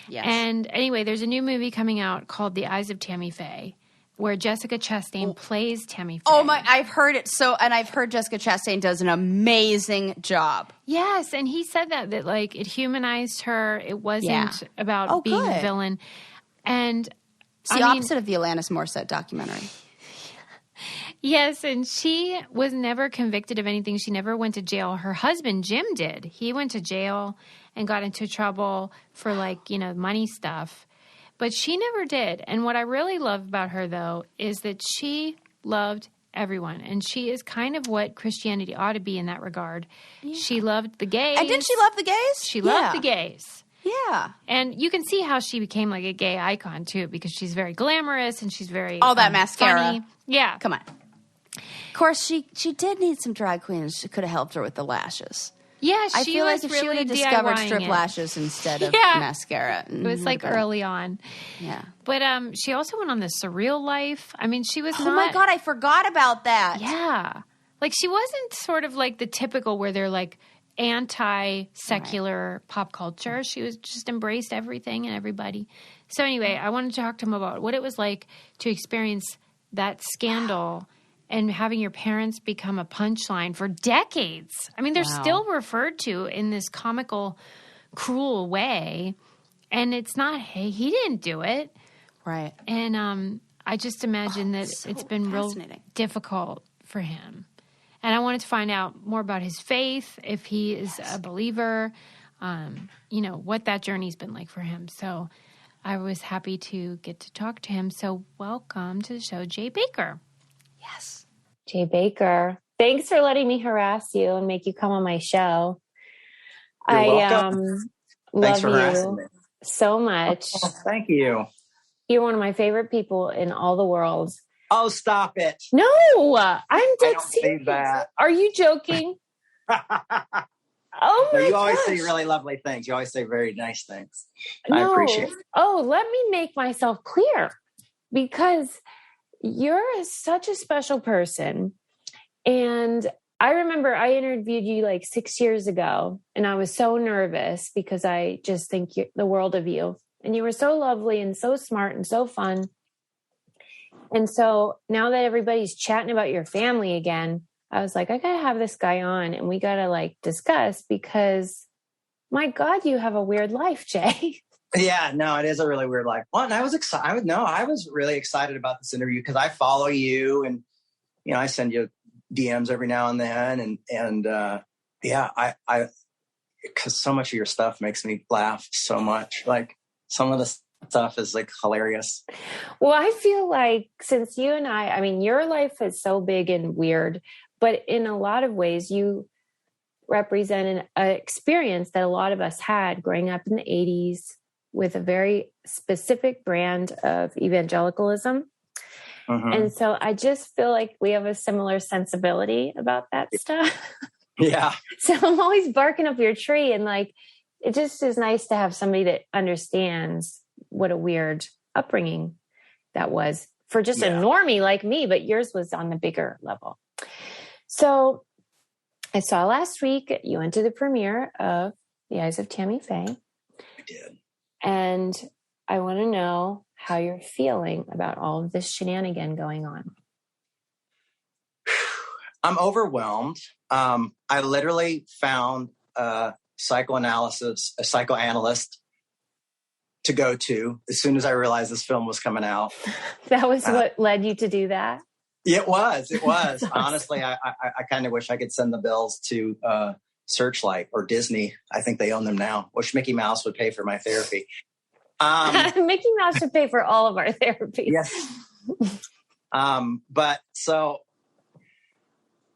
Yes. And anyway, there's a new movie coming out called The Eyes of Tammy Faye, where Jessica Chastain plays Tammy Faye. Oh my! I've heard it and I've heard Jessica Chastain does an amazing job. Yes, and he said that like it humanized her. It wasn't about being a villain. And it's the opposite of the Alanis Morisette documentary. Yes, and she was never convicted of anything. She never went to jail. Her husband, Jim, did. He went to jail and got into trouble for money stuff. But she never did. And what I really love about her, though, is that she loved everyone. And she is kind of what Christianity ought to be in that regard. Yeah. She loved the gays. And didn't she love the gays? She loved the gays. Yeah. And you can see how she became like a gay icon, too, because she's very glamorous and she's very all that mascara. Funny. Yeah. Come on. Of course, she did need some drag queens who could have helped her with the lashes. Yeah, I feel like if she would have discovered strip lashes instead of mascara. It was like early on. Yeah. But she also went on the Surreal Life. I mean, she was Oh my God, I forgot about that. Yeah. Like she wasn't sort of like the typical where they're like anti-secular pop culture. She was just embraced everything and everybody. So anyway, I wanted to talk to him about what it was like to experience that scandal and having your parents become a punchline for decades. I mean, they're still referred to in this comical, cruel way. And it's not, hey, he didn't do it. Right. And I just imagine that it's been real difficult for him. And I wanted to find out more about his faith, if he is a believer, what that journey's been like for him. So I was happy to get to talk to him. So welcome to the show, Jay Bakker. Yes. Jay Bakker. Thanks for letting me harass you and make you come on my show. You're welcome. Thanks for harassing me so much. Oh, thank you. You're one of my favorite people in all the world. Oh, stop it. No, I'm dead serious. Say that. Are you joking? Oh my No, you always gosh. say really lovely things. You always say very nice things. No. I appreciate it. Oh, let me make myself clear, because you're such a special person. And I remember I interviewed you like 6 years ago, and I was so nervous because I just think the world of you. And you were so lovely and so smart and so fun. And so now that everybody's chatting about your family again, I was like, I got to have this guy on, and we got to like discuss, because my God, you have a weird life, Jay. Yeah, no, it is a really weird life. Well, and I was excited. I was really excited about this interview because I follow you, and, I send you DMs every now and then. And because so much of your stuff makes me laugh so much. Like, some of the stuff is like hilarious. Well, I feel like since you and I mean, your life is so big and weird, but in a lot of ways you represent an experience that a lot of us had growing up in the 80s with a very specific brand of evangelicalism. Mm-hmm. And so I just feel like we have a similar sensibility about that stuff. Yeah. So I'm always barking up your tree, and like, it just is nice to have somebody that understands what a weird upbringing that was for just a normie like me, but yours was on the bigger level. So I saw last week you went to the premiere of The Eyes of Tammy Faye. I did. And I want to know how you're feeling about all of this shenanigan going on. I'm overwhelmed. I literally found a psychoanalyst to go to as soon as I realized this film was coming out. That was what led you to do that? It was. Honestly, I kind of wish I could send the bills to Searchlight or Disney. I think they own them now. Wish Mickey Mouse would pay for my therapy. Mickey Mouse should pay for all of our therapy. Yes. But so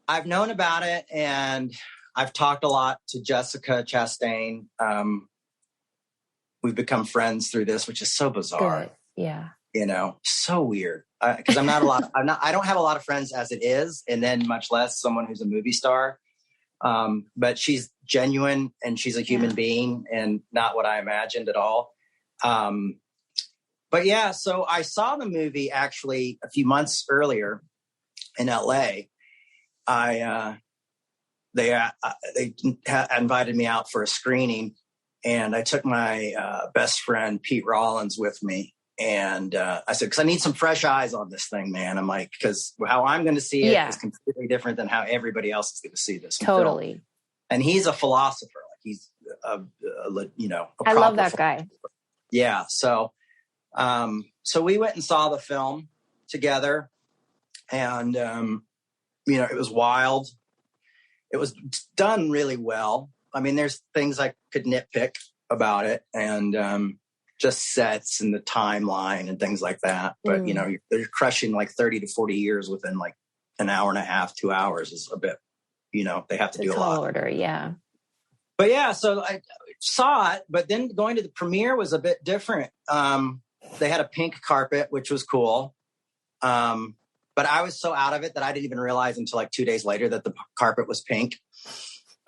I've known about it, and I've talked a lot to Jessica Chastain. We've become friends through this, which is so bizarre. Good. Yeah. So weird. Because I don't have a lot of friends as it is, and then much less someone who's a movie star. But she's genuine, and she's a human being, and not what I imagined at all. But yeah, so I saw the movie actually a few months earlier in LA. They invited me out for a screening, and I took my best friend Pete Rollins with me. And I said, because I need some fresh eyes on this thing, man. I'm like, because how I'm going to see it is completely different than how everybody else is going to see this. Totally. Film. And he's a philosopher. Like, he's I love that guy. Yeah. So we went and saw the film together, and it was wild. It was done really well. I mean, there's things I could nitpick about it, and just sets and the timeline and things like that. But, you're crushing like 30 to 40 years within like an hour and a half, 2 hours is a bit, they have to do a lot. Order, yeah. But yeah, so I saw it, but then going to the premiere was a bit different. They had a pink carpet, which was cool. But I was so out of it that I didn't even realize until like 2 days later that the carpet was pink.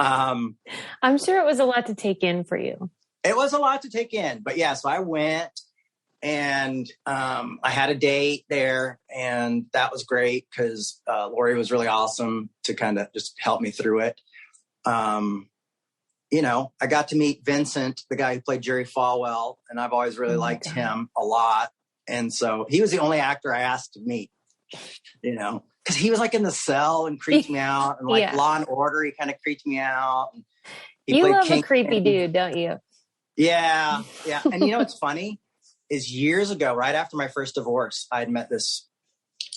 I'm sure it was a lot to take in for you. It was a lot to take in, but yeah, so I went, and I had a date there, and that was great because Lori was really awesome to kind of just help me through it. I got to meet Vincent, the guy who played Jerry Falwell, and I've always really liked him a lot. And so he was the only actor I asked to meet, because he was like in the cell and creeped me out, and like Law and Order, he kind of creeped me out. And you love a creepy dude, don't you? Yeah. And it's funny. is years ago, right after my first divorce, I'd met this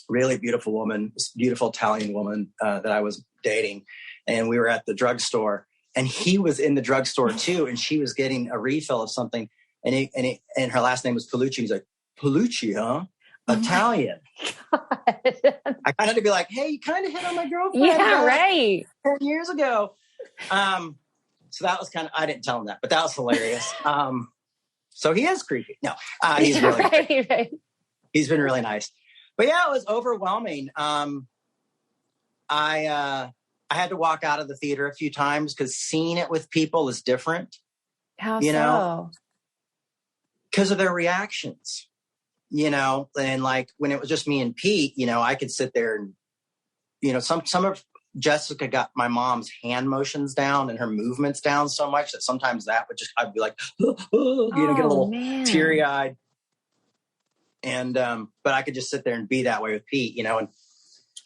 really beautiful woman, this beautiful Italian woman that I was dating. And we were at the drugstore, and he was in the drugstore too. And she was getting a refill of something. And her last name was Palucci. He's like, Palucci, huh? Italian. I kind of had to be like, hey, you kind of hit on my girlfriend. Yeah, right. 10 years ago. So that was kind of, I didn't tell him that, but that was hilarious. So he is creepy. No, he's really right. He's been really nice. But yeah, it was overwhelming. I had to walk out of the theater a few times because seeing it with people is different. How you so? know, because of their reactions. You know, and like when it was just me and Pete, you know, I could sit there and, you know, some of Jessica got my mom's hand motions down and her movements down so much that sometimes that would just, I'd be like, you know, get a little teary eyed. And, but I could just sit there and be that way with Pete, you know, and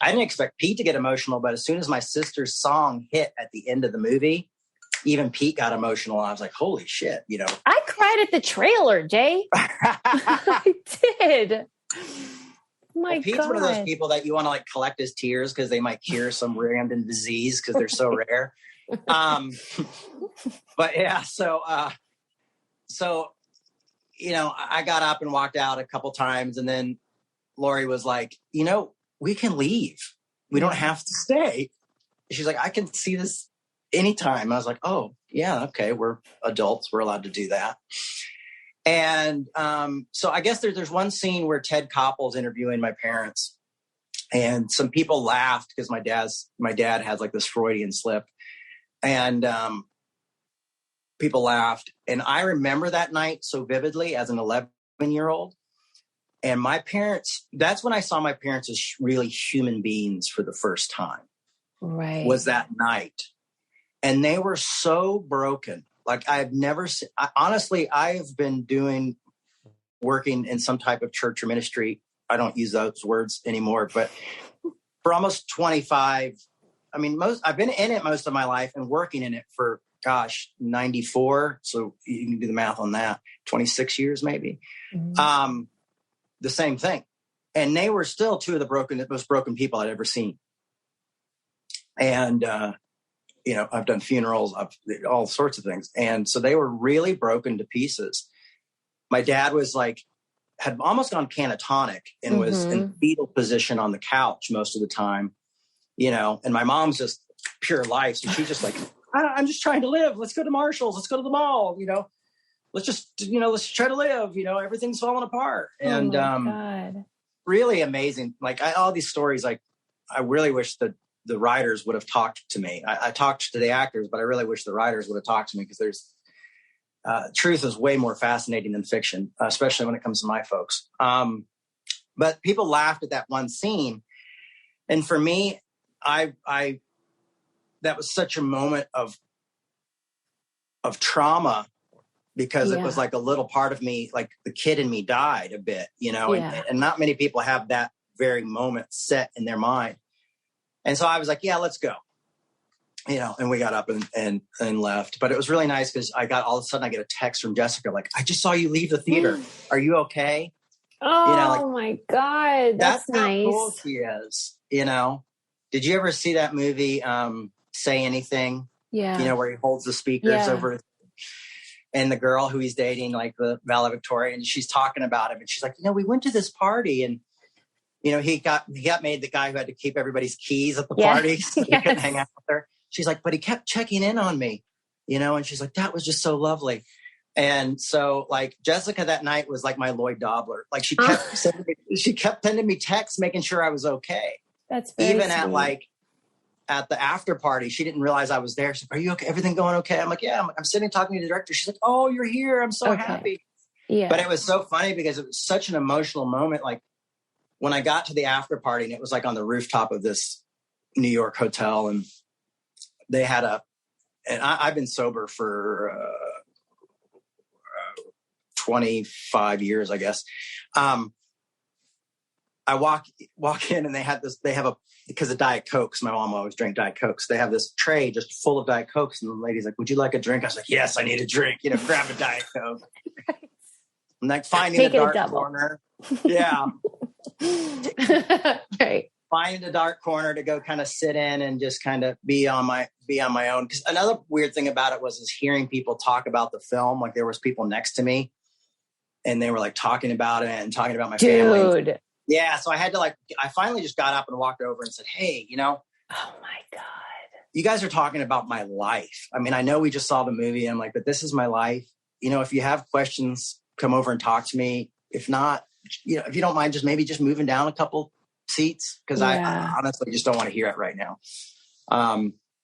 I didn't expect Pete to get emotional, but as soon as my sister's song hit at the end of the movie, even Pete got emotional. I was like, holy shit, you know. I cried at the trailer, Jay. I did. My Pete's God. one of those people that you want to like collect his tears because they might cure some random disease because they're so rare. But yeah, so, you know, I got up and walked out a couple times, and then Lori was like, you know, we can leave. We don't have to stay. She's like, I can see this anytime. I was like, oh yeah, okay, we're adults, we're allowed to do that. And so I guess there's one scene where Ted Koppel's interviewing my parents, and some people laughed because my dad has like this Freudian slip, and people laughed. And I remember that night so vividly as an 11-year-old. And my parents, that's when I saw my parents as really human beings for the first time. Right. Was that night. And they were so broken. Like I've never seen, honestly, I've been working in some type of church or ministry. I don't use those words anymore, but for almost 25, I mean, I've been in it most of my life and working in it for, 94. So you can do the math on that. 26 years, maybe. Mm-hmm. The same thing. And they were still two of the most broken people I'd ever seen. And, you know, I've done funerals, all sorts of things. And so they were really broken to pieces. My dad was like, had almost gone catatonic and was in fetal position on the couch most of the time, you know, and my mom's just pure life. So she's just like, I'm just trying to live. Let's go to Marshall's. Let's go to the mall, you know, let's try to live, you know, everything's falling apart. And, God. Really amazing. Like all these stories, like I really wish that the writers would have talked to me. I talked to the actors, but I really wish the writers would have talked to me because there's truth is way more fascinating than fiction, especially when it comes to my folks. But people laughed at that one scene. And for me, that was such a moment of trauma because it was like a little part of me, like the kid in me died a bit, you know, and not many people have that very moment set in their mind. And so I was like, yeah, let's go, you know, and we got up and left. But it was really nice because all of a sudden I get a text from Jessica, like, I just saw you leave the theater. Are you okay? Oh, you know, like, my God. That's nice. How cool she is, you know. Did you ever see that movie, Say Anything? Yeah. You know, where he holds the speakers over and the girl who he's dating, like the valedictorian, and she's talking about him. And she's like, you know, we went to this party and, you know, he got made the guy who had to keep everybody's keys at the party. So he couldn't hang out with her. She's like, but he kept checking in on me, you know, and she's like, that was just so lovely. And so like Jessica that night was like my Lloyd Dobler. Like she kept sending me texts, making sure I was okay. That's very even sweet. At the after party, she didn't realize I was there. She's like, are you okay? Everything going okay? I'm like, yeah, I'm sitting talking to the director. She's like, oh, you're here. I'm so happy. Yeah. But it was so funny because it was such an emotional moment. Like when I got to the after party and it was like on the rooftop of this New York hotel and they had I've been sober for 25 years, I guess. I walk in and they have because of Diet Cokes, my mom always drank Diet Cokes. They have this tray just full of Diet Cokes. And the lady's like, would you like a drink? I was like, yes, I need a drink, you know, grab a Diet Coke. And like finding Take a it a dark double. corner. Yeah. Right. Finding a dark corner to go kind of sit in and just kind of be on my own. Because another weird thing about it was hearing people talk about the film. Like there was people next to me and they were like talking about it and talking about my family. Dude. Yeah. So I had to I finally just got up and walked over and said, hey, Oh my God. you guys are talking about my life. I mean, I know we just saw the movie. I'm like, but this is my life. If you have questions, come over and talk to me. If not, if you don't mind, just moving down a couple seats. Cause I honestly just don't want to hear it right now.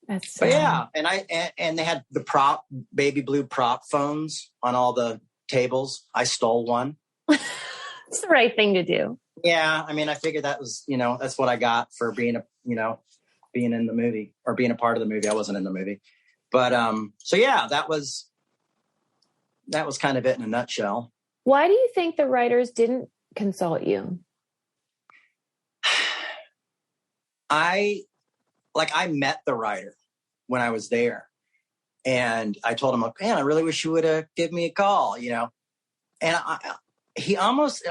That's but yeah. And they had the baby blue prop phones on all the tables. I stole one. It's the right thing to do. Yeah. I mean, I figured that was, that's what I got for being being in the movie or being a part of the movie. I wasn't in the movie, but, so yeah, that was kind of it in a nutshell. Why do you think the writers didn't consult you? I met the writer when I was there and I told him, man, I really wish you would have given me a call, and he almost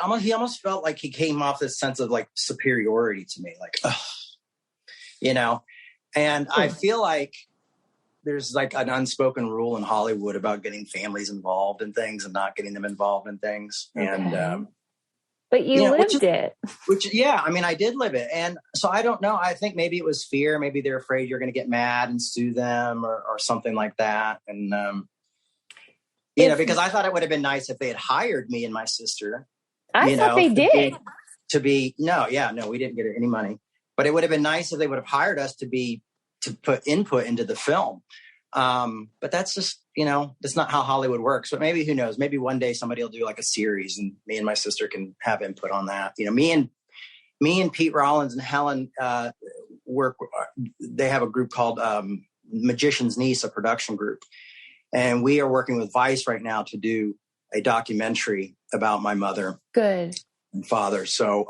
felt like he came off this sense of like superiority to me. Like, and I feel like there's like an unspoken rule in Hollywood about getting families involved in things and not getting them involved in things. Okay. And, but you lived it. Yeah, I mean, I did live it. And so I don't know. I think maybe it was fear. Maybe they're afraid you're going to get mad and sue them or something like that. And, because I thought it would have been nice if they had hired me and my sister. I thought they did. We didn't get any money. But it would have been nice if they would have hired us to put input into the film. But that's just, that's not how Hollywood works. But maybe, who knows, maybe one day somebody will do like a series and me and my sister can have input on that. Me and Pete Rollins and Helen work. They have a group called Magician's Niece, a production group. And we are working with Vice right now to do a documentary about my mother. Good. And father. So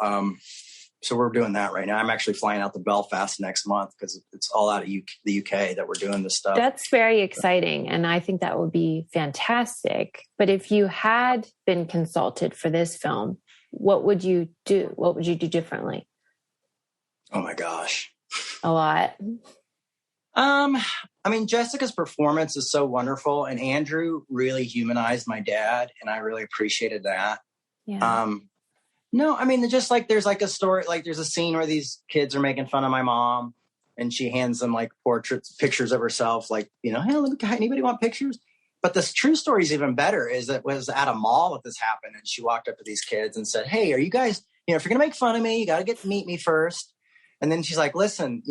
we're doing that right now. I'm actually flying out to Belfast next month because it's all out of the UK that we're doing this stuff. That's very exciting. And I think that would be fantastic. But if you had been consulted for this film, what would you do? What would you do differently? Oh my gosh. A lot. I mean, Jessica's performance is so wonderful and Andrew really humanized my dad and I really appreciated that. Yeah. No, I mean, just like there's like a story, like there's a scene where these kids are making fun of my mom and she hands them like pictures of herself, like, hey, look, anybody want pictures? But the true story is even better is that it was at a mall that this happened. And she walked up to these kids and said, hey, are you guys, if you're going to make fun of me, you got to get to meet me first. And then she's like, listen,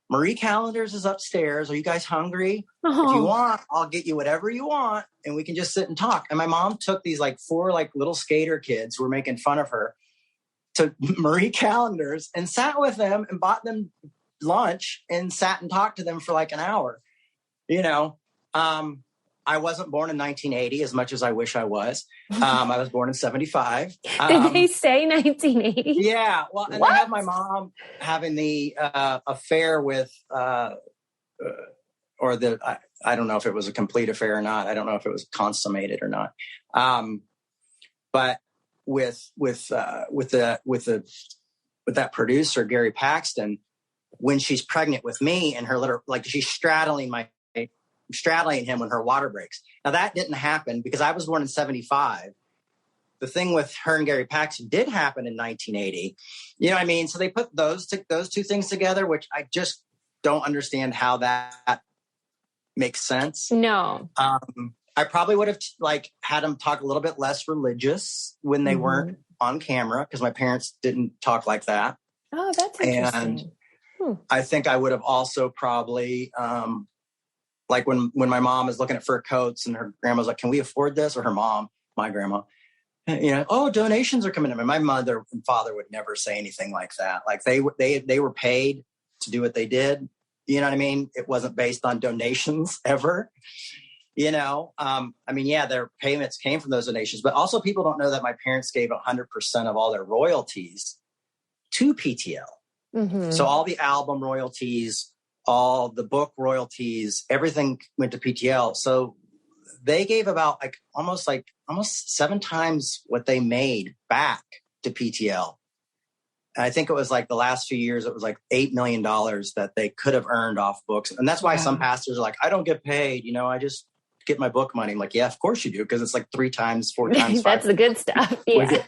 Marie Callender's is upstairs. Are you guys hungry? Oh. If you want, I'll get you whatever you want and we can just sit and talk. And my mom took these like 4 like little skater kids who were making fun of her to Marie Callender's and sat with them and bought them lunch and sat and talked to them for like an hour. I wasn't born in 1980 as much as I wish I was. I was born in 75. Did they say 1980? Yeah. Well, and I have my mom having the affair with, I don't know if it was a complete affair or not. I don't know if it was consummated or not. But with that producer, Gary Paxton, when she's pregnant with me and her little, like she's straddling him when her water breaks. Now that didn't happen because I was born in 75. The thing with her and Gary Paxton did happen in 1980. You know what I mean? So they put those two things together, which I just don't understand how that makes sense. No. I probably would have had them talk a little bit less religious when they weren't on camera because my parents didn't talk like that. Oh, that's interesting. And I think I would have also probably, like when my mom is looking at fur coats and her grandma's like, can we afford this? Or her mom, my grandma, donations are coming in. And my mother and father would never say anything like that. Like they were paid to do what they did. You know what I mean? It wasn't based on donations ever, their payments came from those donations, but also people don't know that my parents gave 100% of all their royalties to PTL. Mm-hmm. So all the album royalties, all the book royalties, everything went to PTL. So they gave about almost 7 times what they made back to PTL. And I think it was like the last few years, it was like $8 million that they could have earned off books. And that's why some pastors are like, I don't get paid. You know, I just get my book money. I'm like, yeah, of course you do. Because it's like 3 times, 4 times. That's the good stuff. Yeah.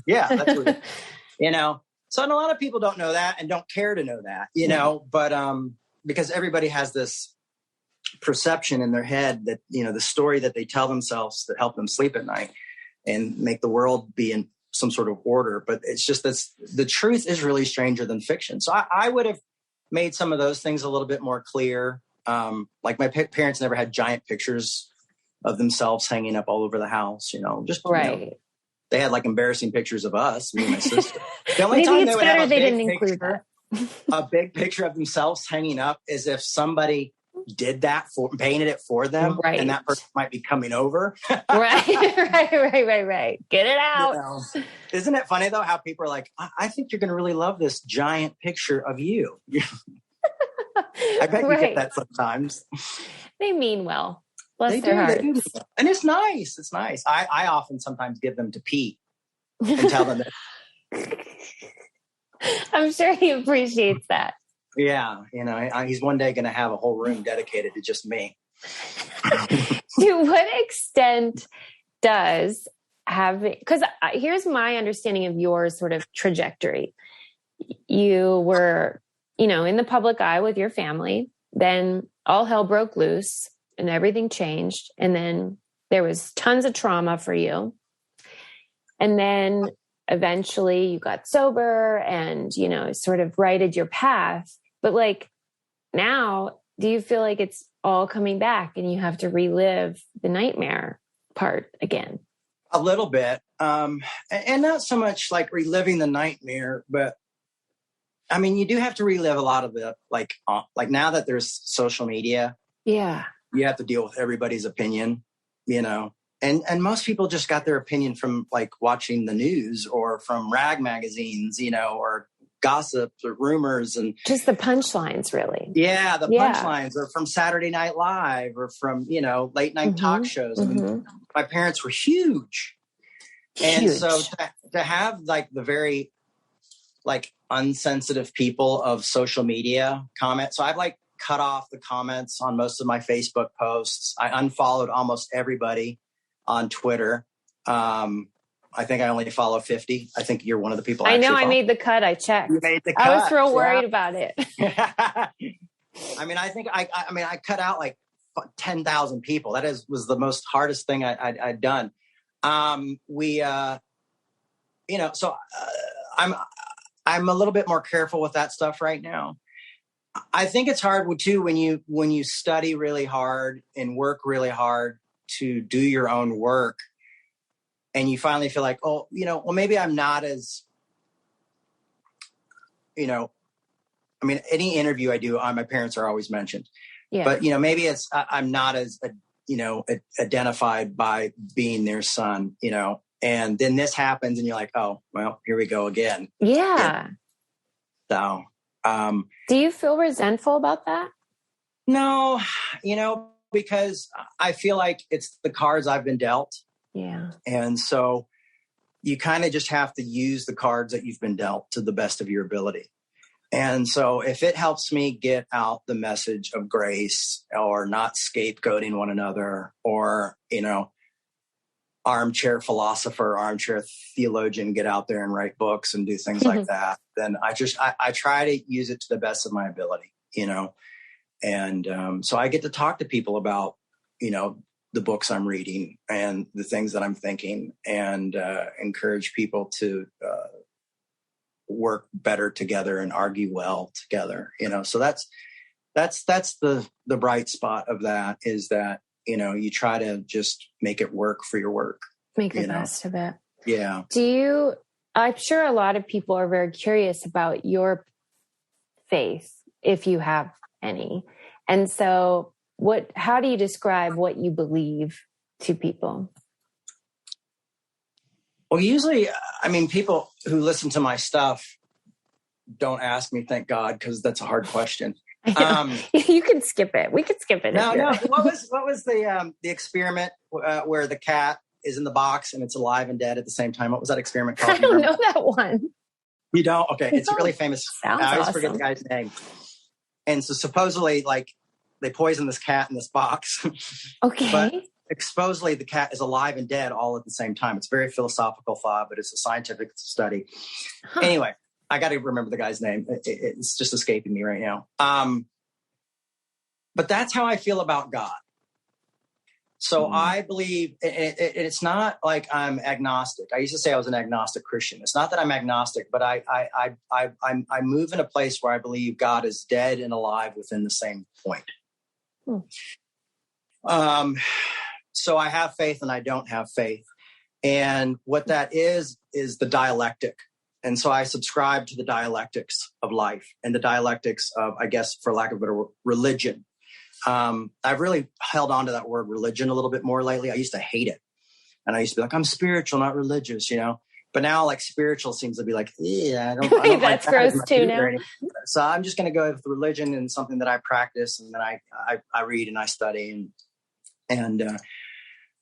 Yeah. That's what, you know, so and a lot of people don't know that and don't care to know that, you know, but because everybody has this perception in their head that, you know, the story that they tell themselves that help them sleep at night and make the world be in some sort of order. But it's just this, the truth is really stranger than fiction. So I would have made some of those things a little bit more clear. Like my parents never had giant pictures of themselves hanging up all over the house, you know, just, right. You know, they had like embarrassing pictures of us, me and my sister. The only Maybe time it's better they didn't include that. A big picture of themselves hanging up is if somebody did that painted it for them, right. And that person might be coming over. Right. Get it out. You know? Isn't it funny though how people are like, I think you're going to really love this giant picture of you. I bet you get that sometimes. They mean well. Bless their hearts. They do. And it's nice. It's nice. I often sometimes give them to Pete and tell them that. I'm sure he appreciates that. Yeah. You know, he's one day going to have a whole room dedicated to just me. To what extent does because here's my understanding of your sort of trajectory. You were, you know, in the public eye with your family, then all hell broke loose and everything changed. And then there was tons of trauma for you. And then eventually you got sober and, you know, sort of righted your path. But like now, do you feel like it's all coming back and you have to relive the nightmare part again? A little bit. And not so much like reliving the nightmare, but I mean, you do have to relive a lot of it. Like now that there's social media, yeah, you have to deal with everybody's opinion, you know, and most people just got their opinion from like watching the news or from rag magazines, you know, or gossip or rumors and just the punchlines, really. Yeah, the punchlines or from Saturday Night Live or from, you know, late night talk shows. I mean, my parents were huge. And so to have like the very like unsensitive people of social media comment. So I've like cut off the comments on most of my Facebook posts. I unfollowed almost everybody on Twitter. I think I only follow 50. I think you're one of the people. I know I made the cut. I checked. You made the cut. I was real worried about it. I mean, I think I cut out like 10,000 people. That was the most hardest thing I'd done. You know, so I'm a little bit more careful with that stuff right now. I think it's hard too when you study really hard and work really hard to do your own work. And you finally feel like, oh, you know, well, maybe I'm not as, you know, I mean, any interview I do, my parents are always mentioned. Yeah. But, you know, maybe I'm not as, you know, identified by being their son, you know, and then this happens and you're like, oh, well, here we go again. Yeah. So. Do you feel resentful about that? No, you know, because I feel like it's the cards I've been dealt. Yeah. And so you kind of just have to use the cards that you've been dealt to the best of your ability. And so if it helps me get out the message of grace or not scapegoating one another or, you know, armchair philosopher, armchair theologian, get out there and write books and do things like that, then I try to use it to the best of my ability, you know? And so I get to talk to people about, you know, the books I'm reading and the things that I'm thinking and encourage people to work better together and argue well together, you know? So that's the bright spot of that is that, you know, you try to just make it work for your work. Make the best of it. Yeah. I'm sure a lot of people are very curious about your faith, if you have any. And so how do you describe what you believe to people? Well, usually, I mean, people who listen to my stuff don't ask me, thank God, because that's a hard question. You can skip it. We could skip it. No. What was the experiment where the cat is in the box and it's alive and dead at the same time? What was that experiment called? I don't know that one. You don't? Okay. It's really famous. Sounds I always awesome. forget the guy's name. And so supposedly, like, they poison this cat in this box. Okay. But supposedly the cat is alive and dead all at the same time. It's very philosophical thought, but it's a scientific study. Huh. Anyway, I got to remember the guy's name. It's just escaping me right now. But that's how I feel about God. So I believe it's not like I'm agnostic. I used to say I was an agnostic Christian. It's not that I'm agnostic, but I move in a place where I believe God is dead and alive within the same point. So I have faith and I don't have faith. And what that is the dialectic. And so I subscribe to the dialectics of life and the dialectics of, I guess, for lack of a better word, religion. I've really held on to that word religion a little bit more lately. I used to hate it. And I used to be like, I'm spiritual, not religious, you know? But now, like, spiritual seems to be like, I don't that's like gross too now. So I'm just going to go with religion and something that I practice and then I read and I study.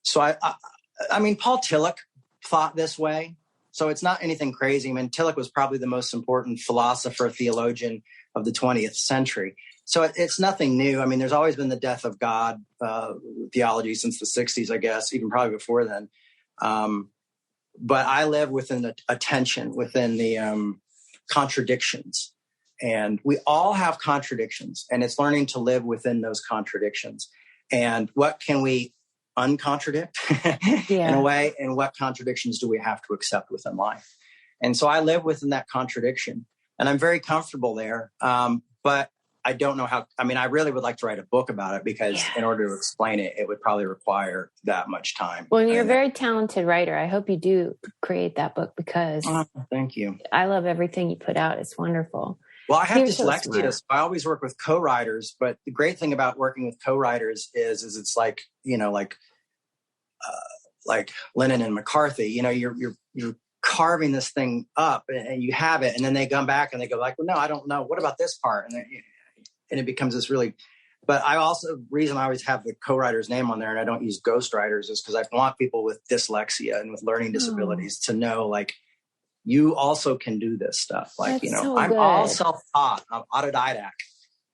So I mean, Paul Tillich thought this way. So it's not anything crazy. I mean, Tillich was probably the most important philosopher, theologian of the 20th century. So it's nothing new. I mean, there's always been the death of God theology since the 60s, I guess, even probably before then. But I live within a tension, within the contradictions. And we all have contradictions, and it's learning to live within those contradictions. And what can we uncontradict in a way? And what contradictions do we have to accept within life? And so I live within that contradiction, and I'm very comfortable there. But I don't know how. I mean, I really would like to write a book about it because in order to explain it, it would probably require that much time. Well, you're a very talented writer. I hope you do create that book because thank you. I love everything you put out. It's wonderful. Well, I have dyslexia, so I always work with co-writers. But the great thing about working with co-writers is it's like, you know, like Lennon and McCarthy. You know, you're carving this thing up and you have it, and then they come back and they go like, well, no, I don't know. What about this part? And it becomes this really, but reason I always have the co-writer's name on there and I don't use ghostwriters is because I want people with dyslexia and with learning disabilities to know, like, you also can do this stuff. Like, you know, so I'm all self-taught. I'm autodidact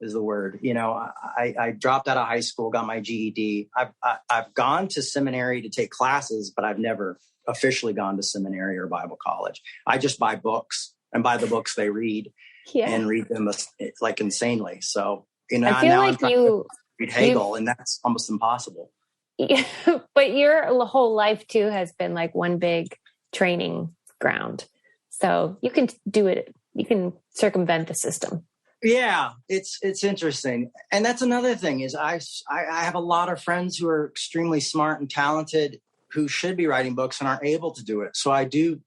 is the word. You know, I dropped out of high school, got my GED. I've gone to seminary to take classes, but I've never officially gone to seminary or Bible college. I just buy books and buy the books they read. And read them like insanely. So, you know, I feel like you read Hegel, and that's almost impossible. Yeah, but your whole life too has been like one big training ground. So you can do it. You can circumvent the system. Yeah, it's interesting, and that's another thing is I have a lot of friends who are extremely smart and talented who should be writing books and aren't able to do it. So I do,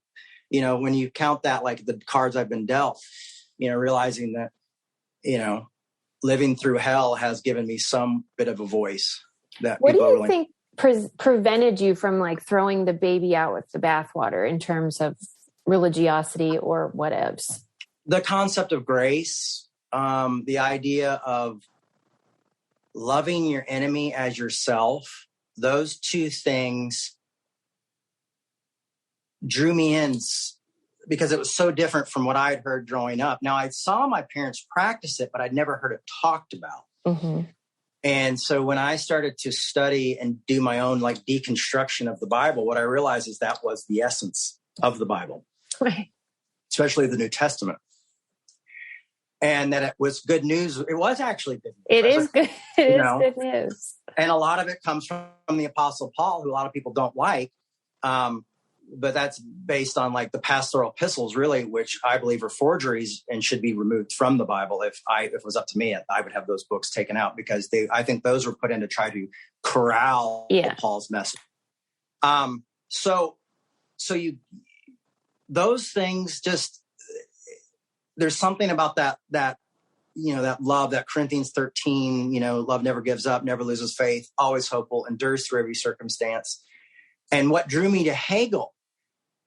you know, when you count that like the cards I've been dealt. You know, realizing that, you know, living through hell has given me some bit of a voice. What do you think prevented you from like throwing the baby out with the bathwater in terms of religiosity or whatevs? The concept of grace, the idea of loving your enemy as yourself, those two things drew me in because it was so different from what I had heard growing up. Now, I saw my parents practice it, but I'd never heard it talked about. Mm-hmm. And so when I started to study and do my own like deconstruction of the Bible, what I realized is that was the essence of the Bible, right? Especially the New Testament. And that it was good news. It was actually good news. It is good. It is good news. And a lot of it comes from the Apostle Paul, who a lot of people don't like. But that's based on like the pastoral epistles, really, which I believe are forgeries and should be removed from the Bible. If it was up to me, I would have those books taken out because I think those were put in to try to corral Paul's message. Those things just, there's something about that, you know, that love, that Corinthians 13, you know, love never gives up, never loses faith, always hopeful, endures through every circumstance. And what drew me to Hegel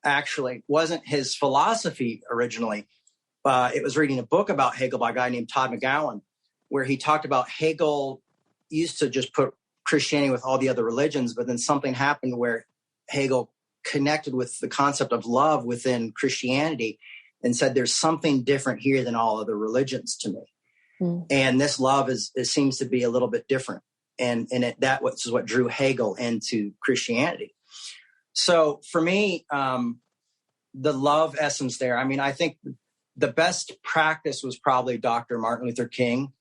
actually wasn't his philosophy originally. It was reading a book about Hegel by a guy named Todd McGowan. where he talked about Hegel used to just put Christianity with all the other religions, but then something happened where Hegel connected with the concept of love within Christianity and said, there's something different here than all other religions to me. And this love seems to be a little bit different. And that was what drew Hegel into Christianity. So for me, the love essence there, I mean, I think the best practice was probably Dr. Martin Luther King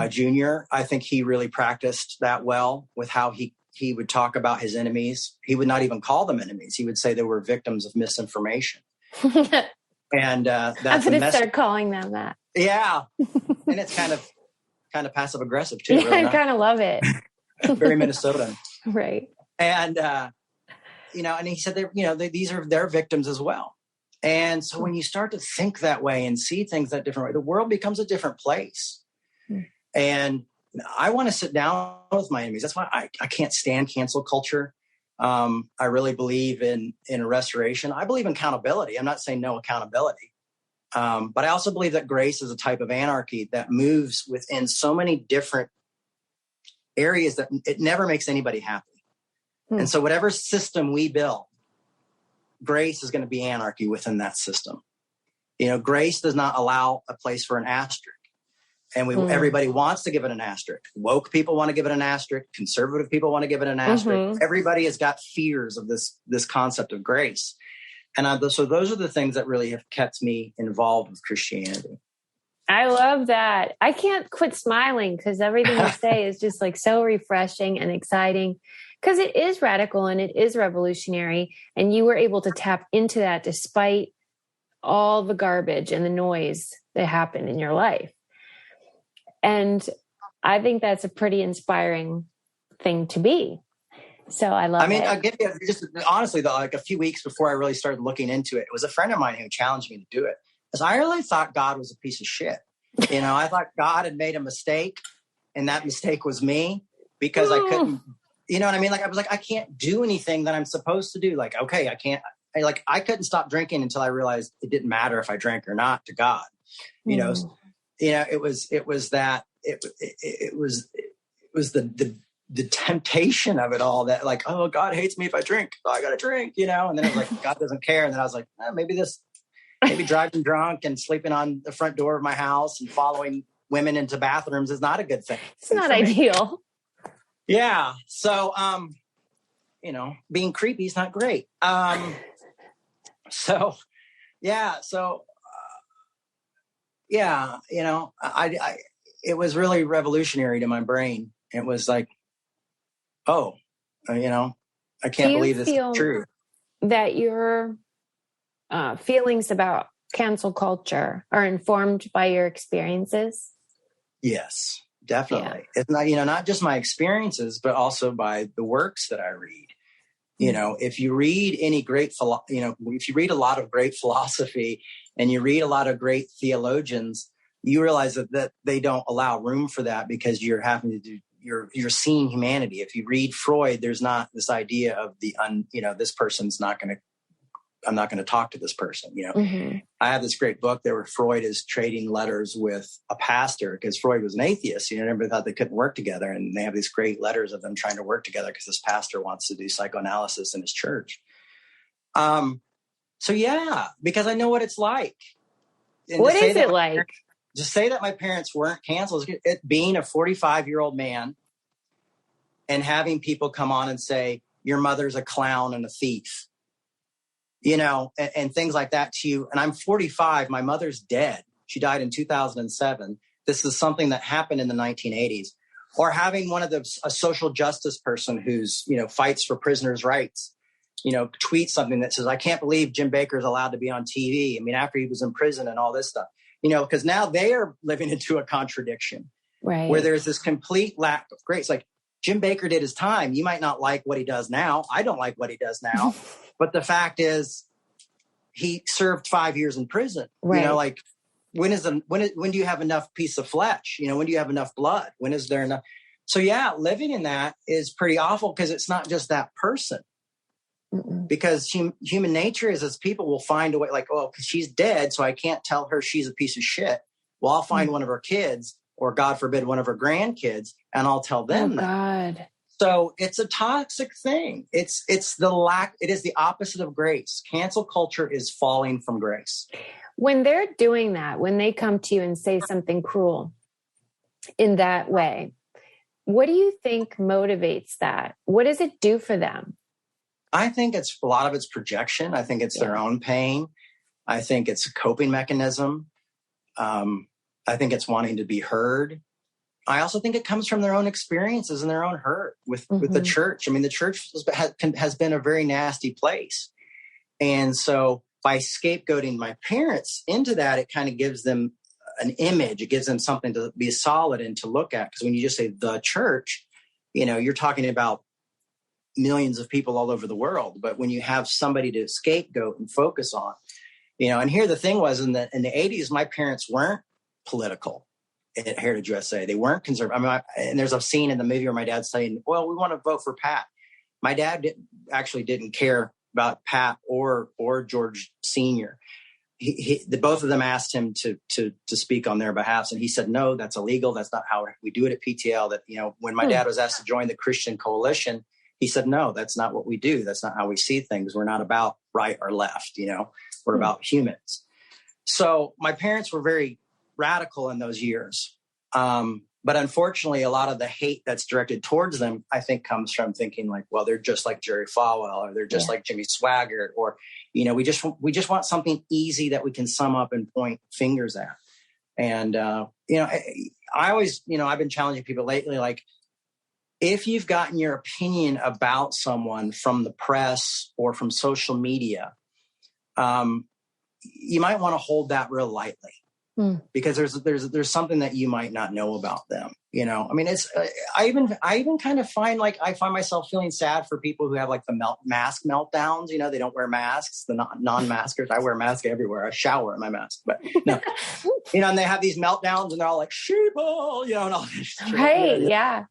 Jr. I think he really practiced that well with how he would talk about his enemies. He would not even call them enemies. He would say they were victims of misinformation. And that's I'm going to start calling them that. Yeah. And it's kind of passive aggressive too. Yeah, really, I kind of love it. Very Minnesotan. Right. And, and he said, they're victims as well. And so when you start to think that way and see things that different way, the world becomes a different place. And I want to sit down with my enemies. That's why I can't stand cancel culture. I really believe in restoration. I believe in accountability. I'm not saying no accountability. But I also believe that grace is a type of anarchy that moves within so many different areas that it never makes anybody happy. And so whatever system we build, grace is going to be anarchy within that system. Grace does not allow a place for an asterisk. And everybody wants to give it an asterisk. Woke people want to give it an asterisk. Conservative people want to give it an asterisk. Everybody has got fears of this concept of grace. And so those are the things that really have kept me involved with Christianity. I love that. I can't quit smiling because everything you say is just like so refreshing and exciting because it is radical and it is revolutionary. And you were able to tap into that despite all the garbage and the noise that happened in your life. And I think that's a pretty inspiring thing to be. So I love it. I'll give you just honestly though, like a few weeks before I really started looking into it, it was a friend of mine who challenged me to do it. Because I really thought God was a piece of shit. I thought God had made a mistake and that mistake was me because I couldn't, you know what I mean? Like, I was like, I can't do anything that I'm supposed to do. Like, okay, I couldn't stop drinking until I realized it didn't matter if I drank or not to God, it was the temptation of it all that like, oh, God hates me if I drink. Oh, I got to drink, and then it was like, God doesn't care. And then I was like, maybe driving drunk and sleeping on the front door of my house and following women into bathrooms is not a good thing. It's not ideal. Yeah. So, being creepy is not great. It was really revolutionary to my brain. It was like, I can't believe this is true. That your feelings about cancel culture are informed by your experiences? Yes, definitely. Yeah. It's not, not just my experiences, but also by the works that I read. If you read if you read a lot of great philosophy and you read a lot of great theologians, you realize that they don't allow room for that because you're having to do, you're seeing humanity. If you read Freud, there's not this idea of this person's I'm not going to talk to this person. I have this great book there where Freud is trading letters with a pastor because Freud was an atheist. Everybody thought they couldn't work together. And they have these great letters of them trying to work together because this pastor wants to do psychoanalysis in his church. Because I know what it's like. And what is it like? To say that my parents weren't canceled, it being a 45-year-old man and having people come on and say, your mother's a clown and a thief. And things like that to you. And I'm 45. My mother's dead. She died in 2007. This is something that happened in the 1980s. Or having a social justice person who's, fights for prisoners' rights, tweet something that says, I can't believe Jim Bakker is allowed to be on TV. After he was in prison and all this stuff, because now they are living into a contradiction, right? Where there's this complete lack of grace. Like Jim Bakker did his time. You might not like what he does now. I don't like what he does now. But the fact is, he served 5 years in prison. Right. When do you have enough piece of flesh? When do you have enough blood? When is there enough? So living in that is pretty awful because it's not just that person. Mm-mm. Because human nature is as people will find a way, like, oh, because she's dead, so I can't tell her she's a piece of shit. Well, I'll find one of her kids or God forbid, one of her grandkids, and I'll tell them that. God. So it's a toxic thing. It is the opposite of grace. Cancel culture is falling from grace. When they're doing that, when they come to you and say something cruel in that way, what do you think motivates that? What does it do for them? I think a lot of it's projection. I think it's their own pain. I think it's a coping mechanism. I think it's wanting to be heard. I also think it comes from their own experiences and their own hurt with the church. I mean, the church has been a very nasty place. And so by scapegoating my parents into that, it kind of gives them an image. It gives them something to be solid and to look at. Because when you just say the church, you're talking about millions of people all over the world. But when you have somebody to scapegoat and focus on, and here the thing was in the 80s, my parents weren't political at Heritage USA. They weren't conservative. I mean, and there's a scene in the movie where my dad's saying, well, we want to vote for Pat. My dad didn't care about Pat or George Sr. Both of them asked him to speak on their behalf. And he said, no, that's illegal. That's not how we do it at PTL. That, when my dad was asked to join the Christian Coalition, he said, no, that's not what we do. That's not how we see things. We're not about right or left. We're about humans. So my parents were very radical in those years. But unfortunately, a lot of the hate that's directed towards them, I think, comes from thinking like, well, they're just like Jerry Falwell, or they're just like Jimmy Swaggart, or, we just want something easy that we can sum up and point fingers at. And, I always, I've been challenging people lately, like, if you've gotten your opinion about someone from the press or from social media, you might want to hold that real lightly. Because there's something that you might not know about them. I mean, it's I even kind of find I find myself feeling sad for people who have like the mask meltdowns. They don't wear masks. The non-maskers. I wear a mask everywhere. I shower in my mask, but no, and they have these meltdowns and they're all like sheeple, and all this. Right? Yeah.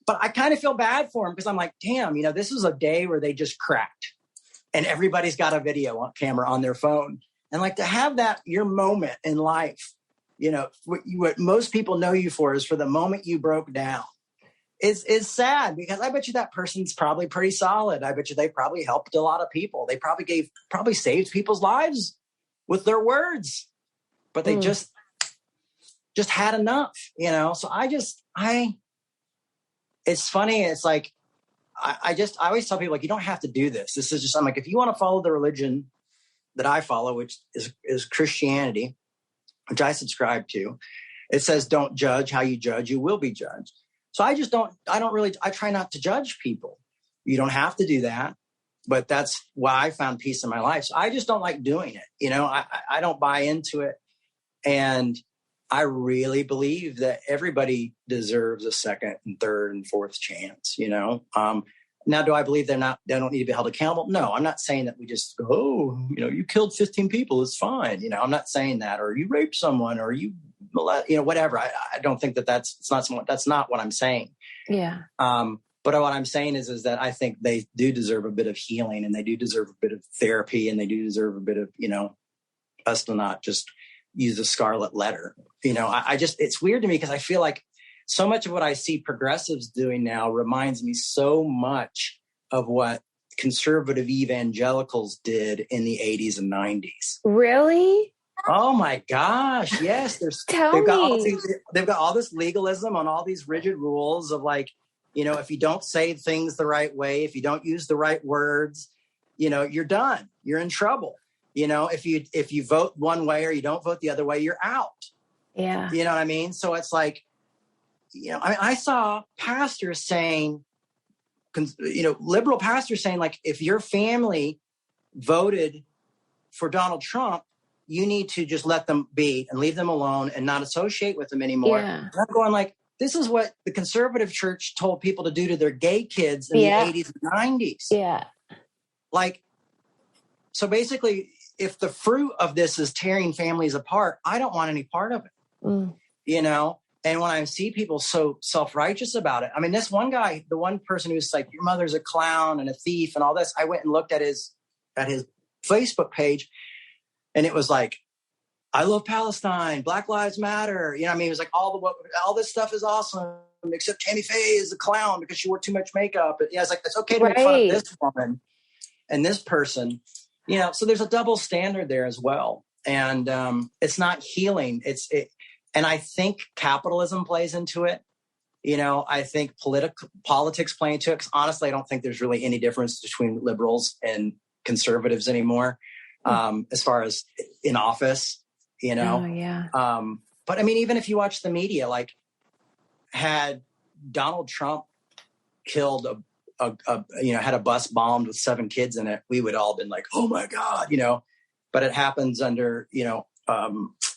But I kind of feel bad for them because I'm like, damn, this is a day where they just cracked, and everybody's got a video on camera on their phone. And like to have that, your moment in life, what most people know you for is for the moment you broke down is sad, because I bet you that person's probably pretty solid. I bet you they probably helped a lot of people. They probably saved people's lives with their words, but they just had enough, So it's funny. It's like, I always tell people, like, you don't have to do this. This is just, I'm like, if you want to follow the religion that I follow, which is Christianity, which I subscribe to, it says, don't judge. How you judge, you will be judged. So I try not to judge people. You don't have to do that, but that's why I found peace in my life. So I just don't like doing it. I don't buy into it. And I really believe that everybody deserves a second and third and fourth chance, Now, do I believe they don't need to be held accountable? No, I'm not saying that we just go, oh, you killed 15 people. It's fine. I'm not saying that, or you raped someone, or you, whatever. I don't think that's not what I'm saying. Yeah. But what I'm saying is that I think they do deserve a bit of healing, and they do deserve a bit of therapy, and they do deserve a bit of, us to not just use the scarlet letter. It's weird to me because I feel like so much of what I see progressives doing now reminds me so much of what conservative evangelicals did in the 80s and 90s. Really? Oh my gosh. Yes. They've got all this legalism on all these rigid rules of like, if you don't say things the right way, if you don't use the right words, you're done. You're in trouble. If you vote one way or you don't vote the other way, you're out. Yeah. You know what I mean? So it's like, I saw pastors saying, liberal pastors saying, like, if your family voted for Donald Trump, you need to just let them be and leave them alone and not associate with them anymore. Yeah. And I'm going like, this is what the conservative church told people to do to their gay kids in the 80s and 90s. Yeah. Like, so basically, if the fruit of this is tearing families apart, I don't want any part of it, And when I see people so self-righteous about it, I mean, this one guy, the one person who's like, your mother's a clown and a thief and all this, I went and looked at his Facebook page, and it was like, I love Palestine. Black Lives Matter. You know, I mean, it was like all this stuff is awesome, except Tammy Faye is a clown because she wore too much makeup. But yeah, it's like, it's okay to make fun of this woman and this person, you know, so there's a double standard there as well. And it's not healing. And I think capitalism plays into it. You know, I think politics play into it. Because honestly, I don't think there's really any difference between liberals and conservatives anymore, as far as in office, you know. Oh, yeah. But I mean, even if you watch the media, like, had Donald Trump killed had a bus bombed with 7 kids in it, we would all been like, oh my God, you know. But it happens under, you know,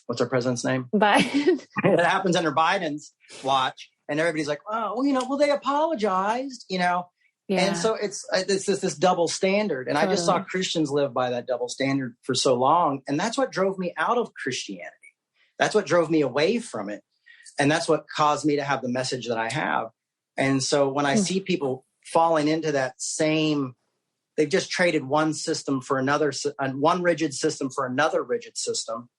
what's our president's name? Biden. It happens under Biden's watch, and everybody's like, oh, well, you know, well, they apologized, you know. Yeah. And so it's this double standard. And I just saw Christians live by that double standard for so long. And that's what drove me out of Christianity. That's what drove me away from it. And that's what caused me to have the message that I have. And so when I see people falling into that same, they've just traded one system for another, one rigid system for another rigid system.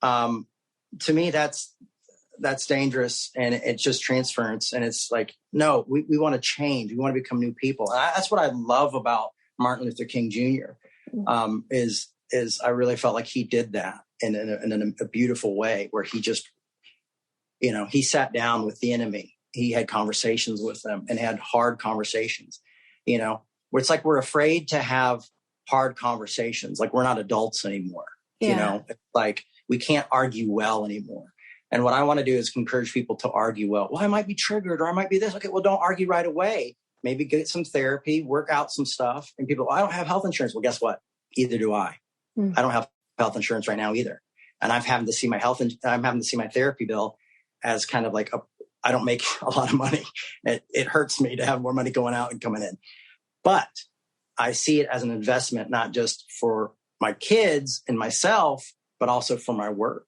To me, that's dangerous, and it's just transference. And it's like, no, we want to change. We want to become new people. And that's what I love about Martin Luther King Jr. Is I really felt like he did that in a beautiful way, where he just, you know, he sat down with the enemy. He had conversations with them and had hard conversations, you know, where it's like we're afraid to have hard conversations. Like, we're not adults anymore. Yeah. You know, it's like we can't argue well anymore. And what I want to do is encourage people to argue well. Well, I might be triggered, or I might be this. Okay, well, don't argue right away. Maybe get some therapy, work out some stuff. And people, I don't have health insurance. Well, guess what? Either do I. I don't have health insurance right now either. And I'm having to see my therapy bill as kind of like I don't make a lot of money. It hurts me to have more money going out and coming in. But I see it as an investment, not just for my kids and myself, but also for my work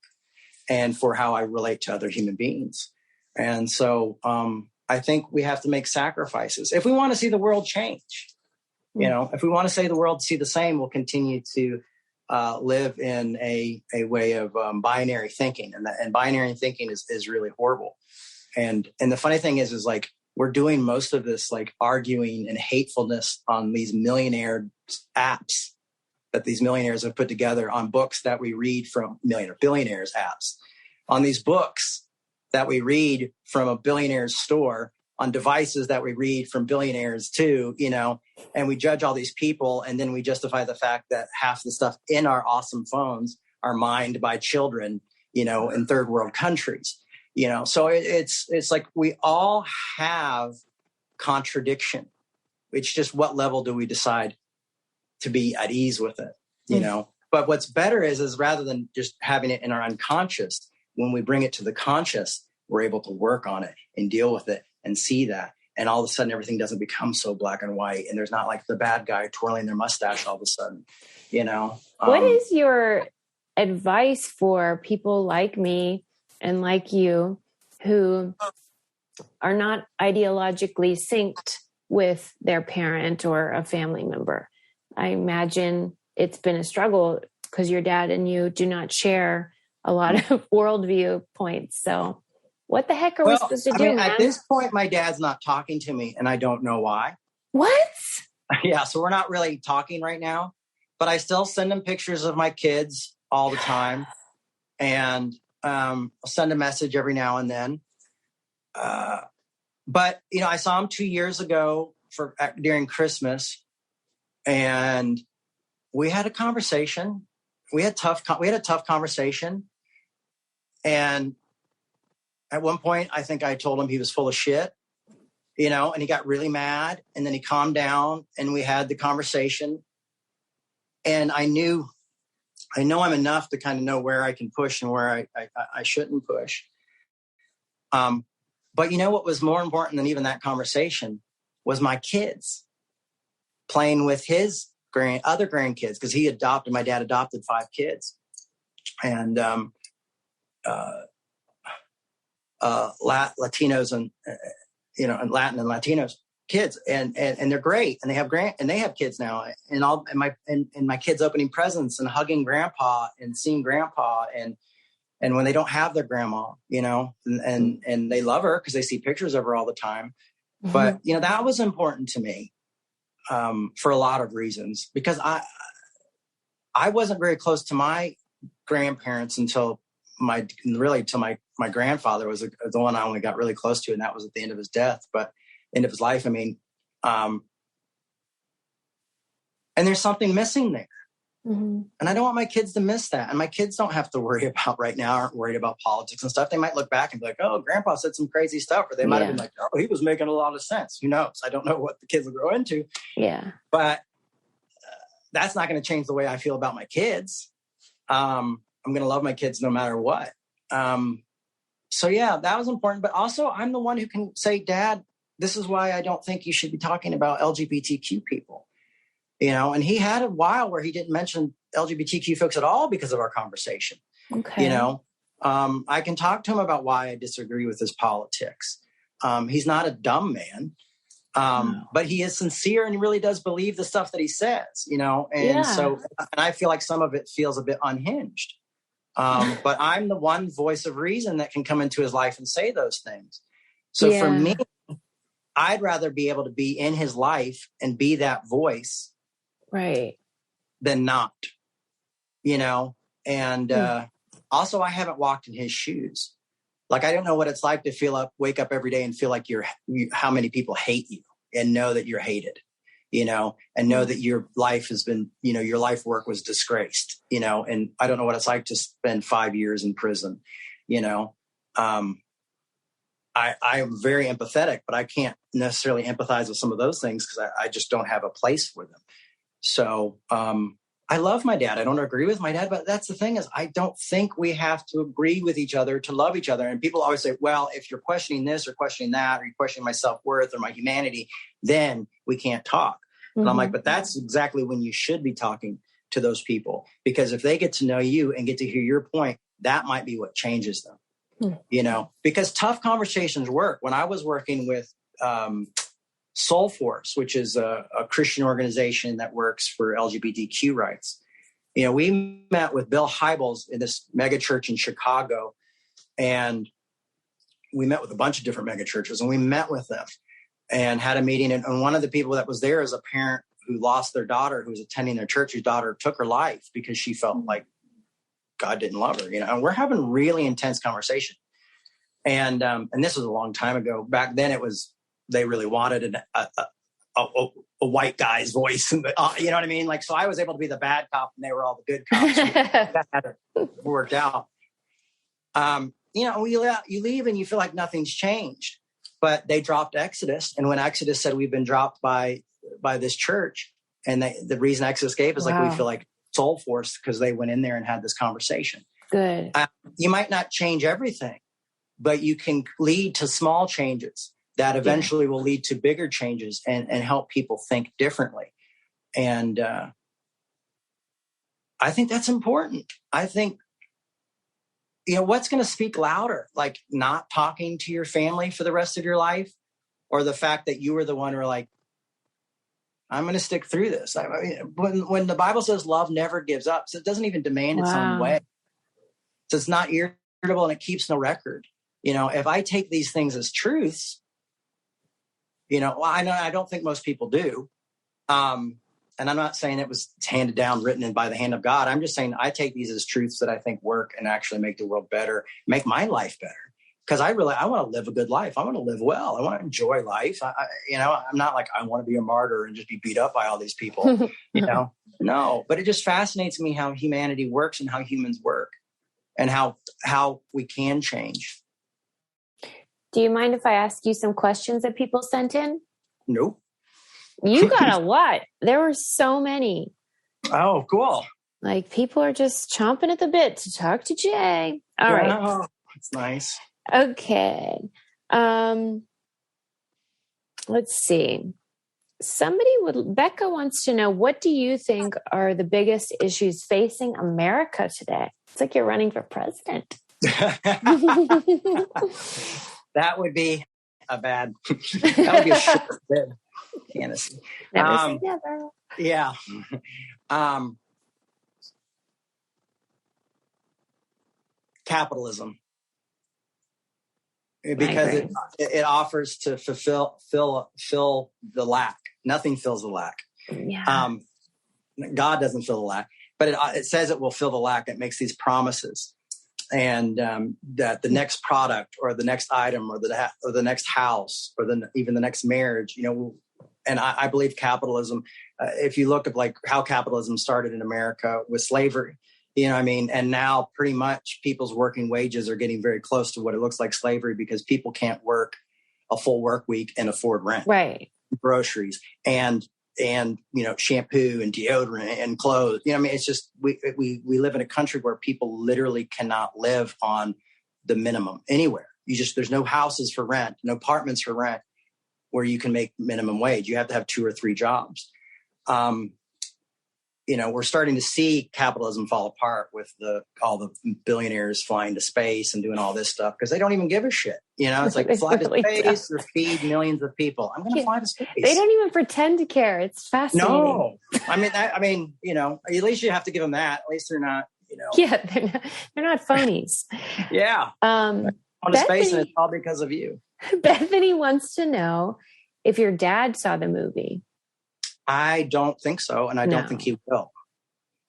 and for how I relate to other human beings. And so I think we have to make sacrifices. If we want to see the world change, you know, if we want to see the world see the same, we'll continue to live in a way of binary thinking. And binary thinking is really horrible. And the funny thing is like, we're doing most of this like arguing and hatefulness on these millionaire apps that these millionaires have put together, on books that we read from billionaires apps, on these books that we read from a billionaire's store, on devices that we read from billionaires too, you know, and we judge all these people. And then we justify the fact that half the stuff in our awesome phones are mined by children, you know, in third world countries, you know. So it's like we all have contradiction. It's just what level do we decide to be at ease with it, you know? But what's better is rather than just having it in our unconscious, when we bring it to the conscious, we're able to work on it and deal with it and see that. And all of a sudden, everything doesn't become so black and white. And there's not like the bad guy twirling their mustache all of a sudden, you know? What is your advice for people like me and like you who are not ideologically synced with their parent or a family member? I imagine it's been a struggle because your dad and you do not share a lot of worldview points. So what the heck are we supposed to do, man? At this point, my dad's not talking to me, and I don't know why. What? Yeah, so we're not really talking right now, but I still send him pictures of my kids all the time, and I'll send a message every now and then. But, you know, I saw him 2 years ago during Christmas, and we had a conversation. We had a tough conversation. And at one point, I think I told him he was full of shit, you know, and he got really mad, and then he calmed down, and we had the conversation. And I know I'm enough to kind of know where I can push and where I shouldn't push. But you know what was more important than even that conversation was my kids playing with his other grandkids, because my dad adopted 5 kids. And Latinos and, you know, and Latin and Latinos. kids, and they're great, and they have kids now, and my kids opening presents and hugging grandpa and seeing grandpa, and when they don't have their grandma, and they love her because they see pictures of her all the time. Mm-hmm. But that was important to me for a lot of reasons, because I wasn't very close to my grandparents until my grandfather was the one I only got really close to, and that was at the end of his death, but end of his life. I mean, and there's something missing there. Mm-hmm. And I don't want my kids to miss that. And my kids don't have to worry about aren't worried about politics and stuff. They might look back and be like, oh, grandpa said some crazy stuff. Or they might have been like, oh, he was making a lot of sense. Who knows? I don't know what the kids will grow into. Yeah. But that's not going to change the way I feel about my kids. I'm going to love my kids no matter what. So yeah, that was important. But also I'm the one who can say, Dad, this is why I don't think you should be talking about LGBTQ people. And he had a while where he didn't mention LGBTQ folks at all because of our conversation. Okay. I can talk to him about why I disagree with his politics. He's not a dumb man, but he is sincere and he really does believe the stuff that he says, So I feel like some of it feels a bit unhinged. But I'm the one voice of reason that can come into his life and say those things. So for me, I'd rather be able to be in his life and be that voice. Right. Than not, and also I haven't walked in his shoes. Like, I don't know what it's like to wake up every day and feel like how many people hate you and know that you're hated, and know that your life has been, your life work was disgraced, and I don't know what it's like to spend 5 years in prison, I am very empathetic, but I can't necessarily empathize with some of those things because I just don't have a place for them. So I love my dad. I don't agree with my dad, but that's the thing is I don't think we have to agree with each other to love each other. And people always say, well, if you're questioning this or questioning that, or you're questioning my self-worth or my humanity, then we can't talk. Mm-hmm. And I'm like, but that's exactly when you should be talking to those people, because if they get to know you and get to hear your point, that might be what changes them, because tough conversations work. When I was working with, Soul Force, which is a Christian organization that works for LGBTQ rights. We met with Bill Hybels in this mega church in Chicago, and we met with a bunch of different mega churches, and we met with them and had a meeting. And one of the people that was there is a parent who lost their daughter, who was attending their church, whose daughter took her life because she felt like God didn't love her, and we're having really intense conversation. And this was a long time ago. Back then they really wanted a white guy's voice. And, you know what I mean? Like, so I was able to be the bad cop and they were all the good cops. That had worked out. You leave and you feel like nothing's changed, but they dropped Exodus. And when Exodus said we've been dropped by this church, and the reason Exodus gave is like, we feel like Soul Force because they went in there and had this conversation. Good. You might not change everything, but you can lead to small changes that eventually will lead to bigger changes and help people think differently. And I think that's important. I think, what's going to speak louder, like not talking to your family for the rest of your life, or the fact that you were the one who were like, I'm going to stick through this. When the Bible says love never gives up, so it doesn't even demand its own way. So it's not irritable and it keeps no record. If I take these things as truths, I don't think most people do. And I'm not saying it was handed down, written in by the hand of God. I'm just saying I take these as truths that I think work and actually make the world better, make my life better. Because I want to live a good life. I want to live well. I want to enjoy life. I'm not like I want to be a martyr and just be beat up by all these people. No. But it just fascinates me how humanity works and how humans work, and how we can change. Do you mind if I ask you some questions that people sent in? Nope. You got a lot. There were so many. Oh, cool. Like, people are just chomping at the bit to talk to Jay. All right. Oh, that's nice. Okay. Let's see. Becca wants to know, what do you think are the biggest issues facing America today? It's like you're running for president. That would be a bad. That would be a short bed. Fantasy. Never say never. Yeah. Capitalism. Because it offers to fill the lack. Nothing fills the lack. Yeah. God doesn't fill the lack, but it says it will fill the lack. It makes these promises, and that the next product or the next item or the next house or even the next marriage, and I believe capitalism. If you look at like how capitalism started in America with slavery, and now pretty much people's working wages are getting very close to what it looks like slavery because people can't work a full work week and afford rent, right? Groceries and shampoo and deodorant and clothes. It's just we live in a country where people literally cannot live on the minimum anywhere. There's no houses for rent, no apartments for rent where you can make minimum wage. You have to have 2 or 3 jobs. We're starting to see capitalism fall apart with all the billionaires flying to space and doing all this stuff because they don't even give a shit. It's like fly to space or feed millions of people. I'm going to fly to space. They don't even pretend to care. It's fascinating. No, at least you have to give them that. At least they're not, Yeah, they're not phonies. Yeah. On to space, and it's all because of you. Bethany wants to know if your dad saw the movie. I don't think so, and I don't think he will.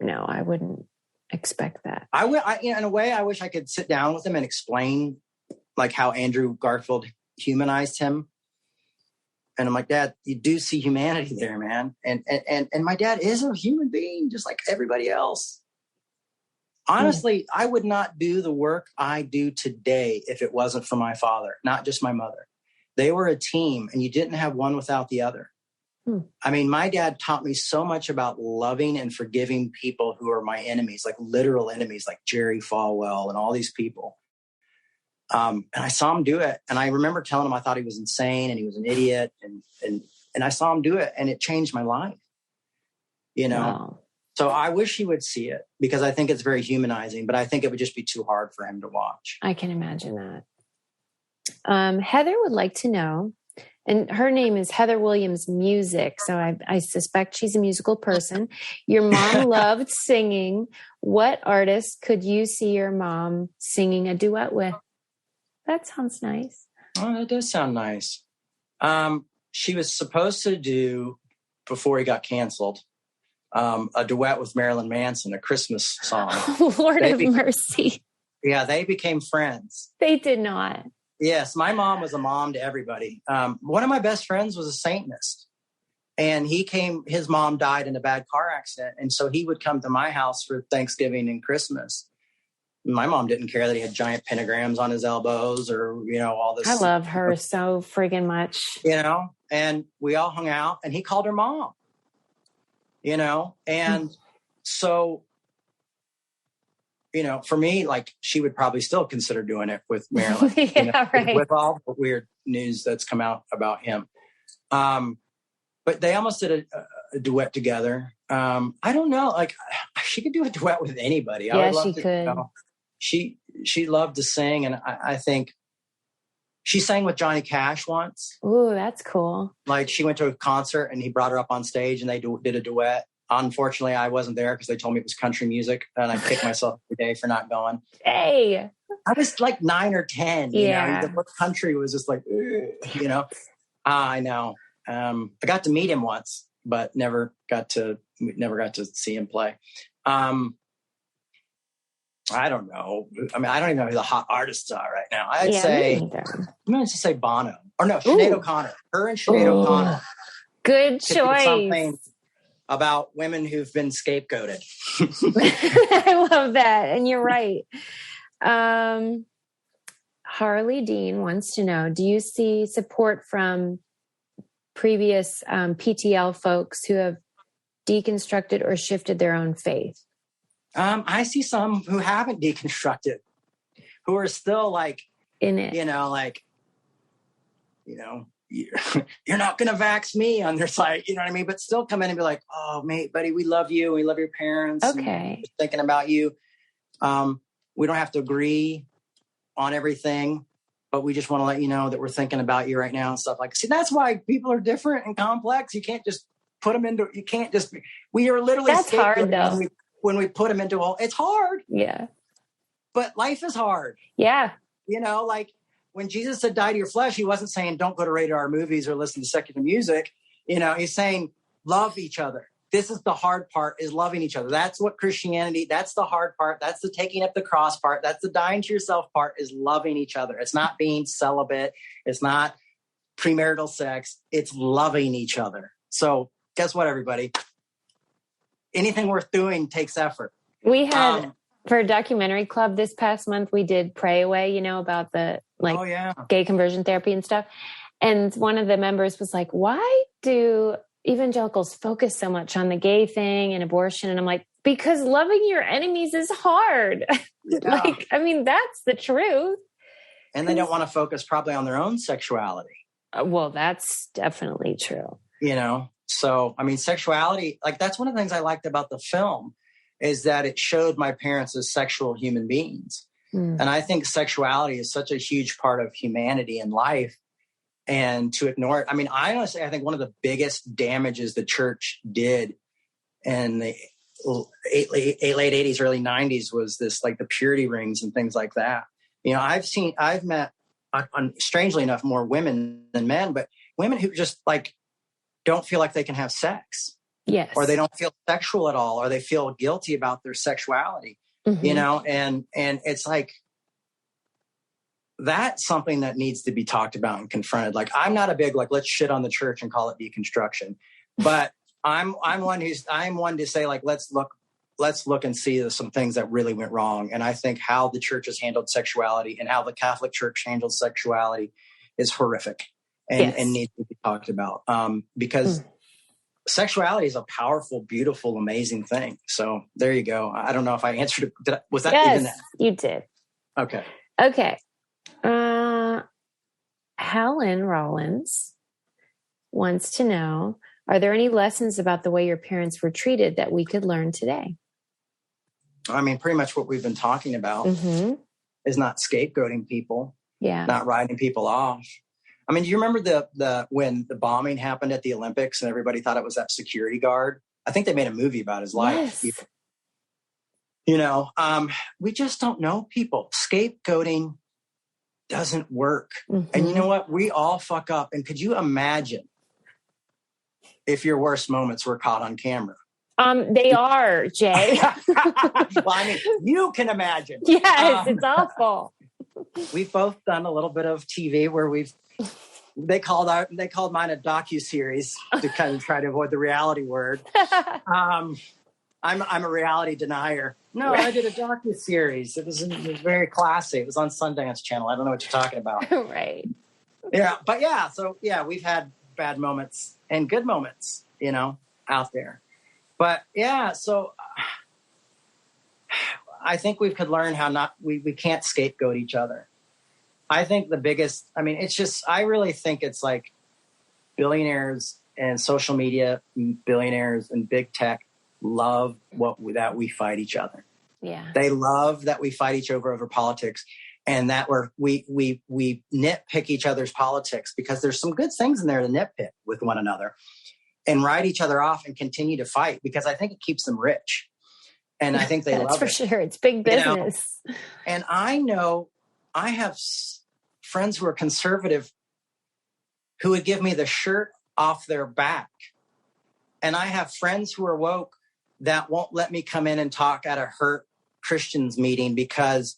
No, I wouldn't expect that. I will. In a way, I wish I could sit down with him and explain, like how Andrew Garfield humanized him. And I'm like, Dad, you do see humanity there, man. And my dad is a human being, just like everybody else. Honestly, I would not do the work I do today if it wasn't for my father, not just my mother. They were a team, and you didn't have one without the other. My dad taught me so much about loving and forgiving people who are my enemies, like literal enemies, like Jerry Falwell and all these people. And I saw him do it. And I remember telling him I thought he was insane and he was an idiot. And I saw him do it, and it changed my life. Wow. So I wish he would see it because I think it's very humanizing, but I think it would just be too hard for him to watch. I can imagine that. Heather would like to know, and her name is Heather Williams Music, so I suspect she's a musical person. Your mom loved singing. What artist could you see your mom singing a duet with? That sounds nice. Oh, that does sound nice. She was supposed to do, before he got canceled, a duet with Marilyn Manson, a Christmas song. Lord of mercy. Yeah, they became friends. They did not. Yes, my mom was a mom to everybody. One of my best friends was a Satanist. And his mom died in a bad car accident. And so he would come to my house for Thanksgiving and Christmas. My mom didn't care that he had giant pentagrams on his elbows or, all this. I love her so friggin' much. And we all hung out and he called her mom, and so, for me, like she would probably still consider doing it with Marilyn, right. With all the weird news that's come out about him. But they almost did a duet together. I don't know, like she could do a duet with anybody. Yeah, I would love she could. She loved to sing, and I think she sang with Johnny Cash once. Ooh, that's cool. Like she went to a concert and he brought her up on stage and they did a duet. Unfortunately, I wasn't there because they told me it was country music, and I kicked myself every day for not going. Hey, I was like 9 or 10. Yeah, the country was just like, I know. I got to meet him once, but never got to see him play. I don't know. I don't even know who the hot artists are right now. I'm going to say Bono. Or no, Sinead O'Connor. Her and Sinead O'Connor. Good choice. Something about women who've been scapegoated. I love that. And you're right. Harley Dean wants to know, do you see support from previous PTL folks who have deconstructed or shifted their own faith? I see some who haven't deconstructed, who are still like in it, you're not going to vax me on their site, you know what I mean? But still come in and be like, oh, mate, buddy, we love you. We love your parents. Okay. Thinking about you. We don't have to agree on everything. but we just want to let you know that we're thinking about you right now and stuff like. See, that's why people are different and complex. You can't just put them into. You can't just. We are literally. That's hard though. When we put them into it's hard. Yeah. But life is hard. Yeah. You know, like when Jesus said, "Die to your flesh," he wasn't saying, "Don't go to rated R movies or listen to secular music." You know, he's saying, "Love each other." This is the hard part, is loving each other. That's what Christianity, that's the hard part. That's the taking up the cross part. That's the dying to yourself part, is loving each other. It's not being celibate. It's not premarital sex. It's loving each other. So guess what, everybody? Anything worth doing takes effort. We had, for a documentary club this past month, we did Pray Away, you know, about the gay conversion therapy and stuff. And one of the members was like, why do evangelicals focus so much on the gay thing and abortion? And I'm like, because loving your enemies is hard. Yeah. That's the truth. And they don't want to focus probably on their own sexuality. Well, that's definitely true. You know, so, sexuality, like that's one of the things I liked about the film, is that it showed my parents as sexual human beings. And I think sexuality is such a huge part of humanity and life. And to ignore it, I honestly, I think one of the biggest damages the church did in the late 80s, early 90s was this, like the purity rings and things like that. You know, I've met, strangely enough, more women than men, but women who just like don't feel like they can have sex. Yes. Or they don't feel sexual at all, or they feel guilty about their sexuality, you know, and it's like, that's something that needs to be talked about and confronted. Like, I'm not a big, like, let's shit on the church and call it deconstruction, but I'm one to say, like, let's look and see some things that really went wrong. And I think how the church has handled sexuality and how the Catholic Church handles sexuality is horrific and needs to be talked about. Because sexuality is a powerful, beautiful, amazing thing. So there you go. I don't know if I answered it. Was that even that? You did. Okay. Helen Rollins wants to know, are there any lessons about the way your parents were treated that we could learn today? Pretty much what we've been talking about is not scapegoating people, not writing people off. Do you remember when the bombing happened at the Olympics and everybody thought it was that security guard? I think they made a movie about his life. Yes. You know, we just don't know people. Scapegoating doesn't work. And you know what? We all fuck up. And could you imagine if your worst moments were caught on camera? They are, Jay. Well, you can imagine. Yes, it's awful. We've both done a little bit of TV where they called mine a docuseries to kind of try to avoid the reality word. I'm a reality denier. No, I did a docuseries. It was very classy. It was on Sundance Channel. I don't know what you're talking about. Right. Yeah, but we've had bad moments and good moments, you know, out there. But so I think we could learn how we can't scapegoat each other. I think the biggest, I really think it's like billionaires and social media billionaires and big tech love that we fight each other. Yeah. They love that we fight each other over politics, and that we nitpick each other's politics, because there's some good things in there to nitpick with one another and write each other off and continue to fight, because I think it keeps them rich. And I think they love it. That's for sure. It's big business. You know? And I know I have friends who are conservative who would give me the shirt off their back. And I have friends who are woke that won't let me come in and talk at a hurt Christians meeting because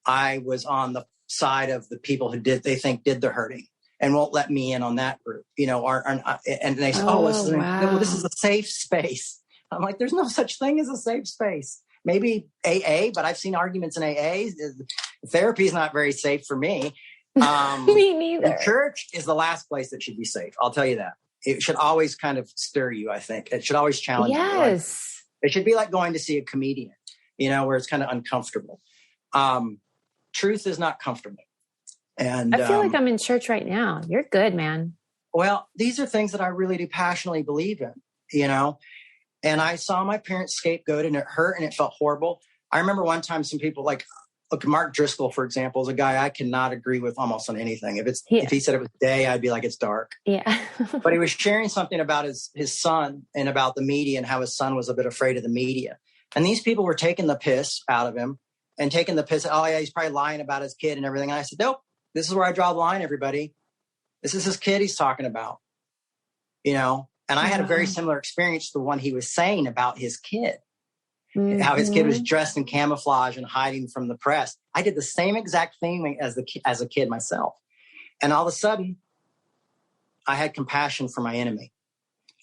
I was on the side of the people who they think did the hurting, and won't let me in on that group, you know, and they say, this is a safe space. I'm like, there's no such thing as a safe space. Maybe AA, but I've seen arguments in AA. Therapy is not very safe for me. Me neither. The church is the last place that should be safe. I'll tell you that. It should always kind of stir you, I think. It should always challenge you. Yes. It should be like going to see a comedian, you know, where it's kind of uncomfortable. Truth is not comfortable. And I feel like I'm in church right now. You're good, man. Well, these are things that I really do passionately believe in, you know. And I saw my parents scapegoated, and it hurt and it felt horrible. I remember one time some people, like, look, Mark Driscoll, for example, is a guy I cannot agree with almost on anything. If he said it was day, I'd be like, it's dark. Yeah. But he was sharing something about his son and about the media and how his son was a bit afraid of the media. And these people were taking the piss out of him and taking the piss. Oh yeah, he's probably lying about his kid and everything. And I said, nope, this is where I draw the line, everybody. This is his kid he's talking about, you know? And I had a very similar experience to the one he was saying about his kid. Mm-hmm. How his kid was dressed in camouflage and hiding from the press. I did the same exact thing as a kid myself. And all of a sudden, I had compassion for my enemy.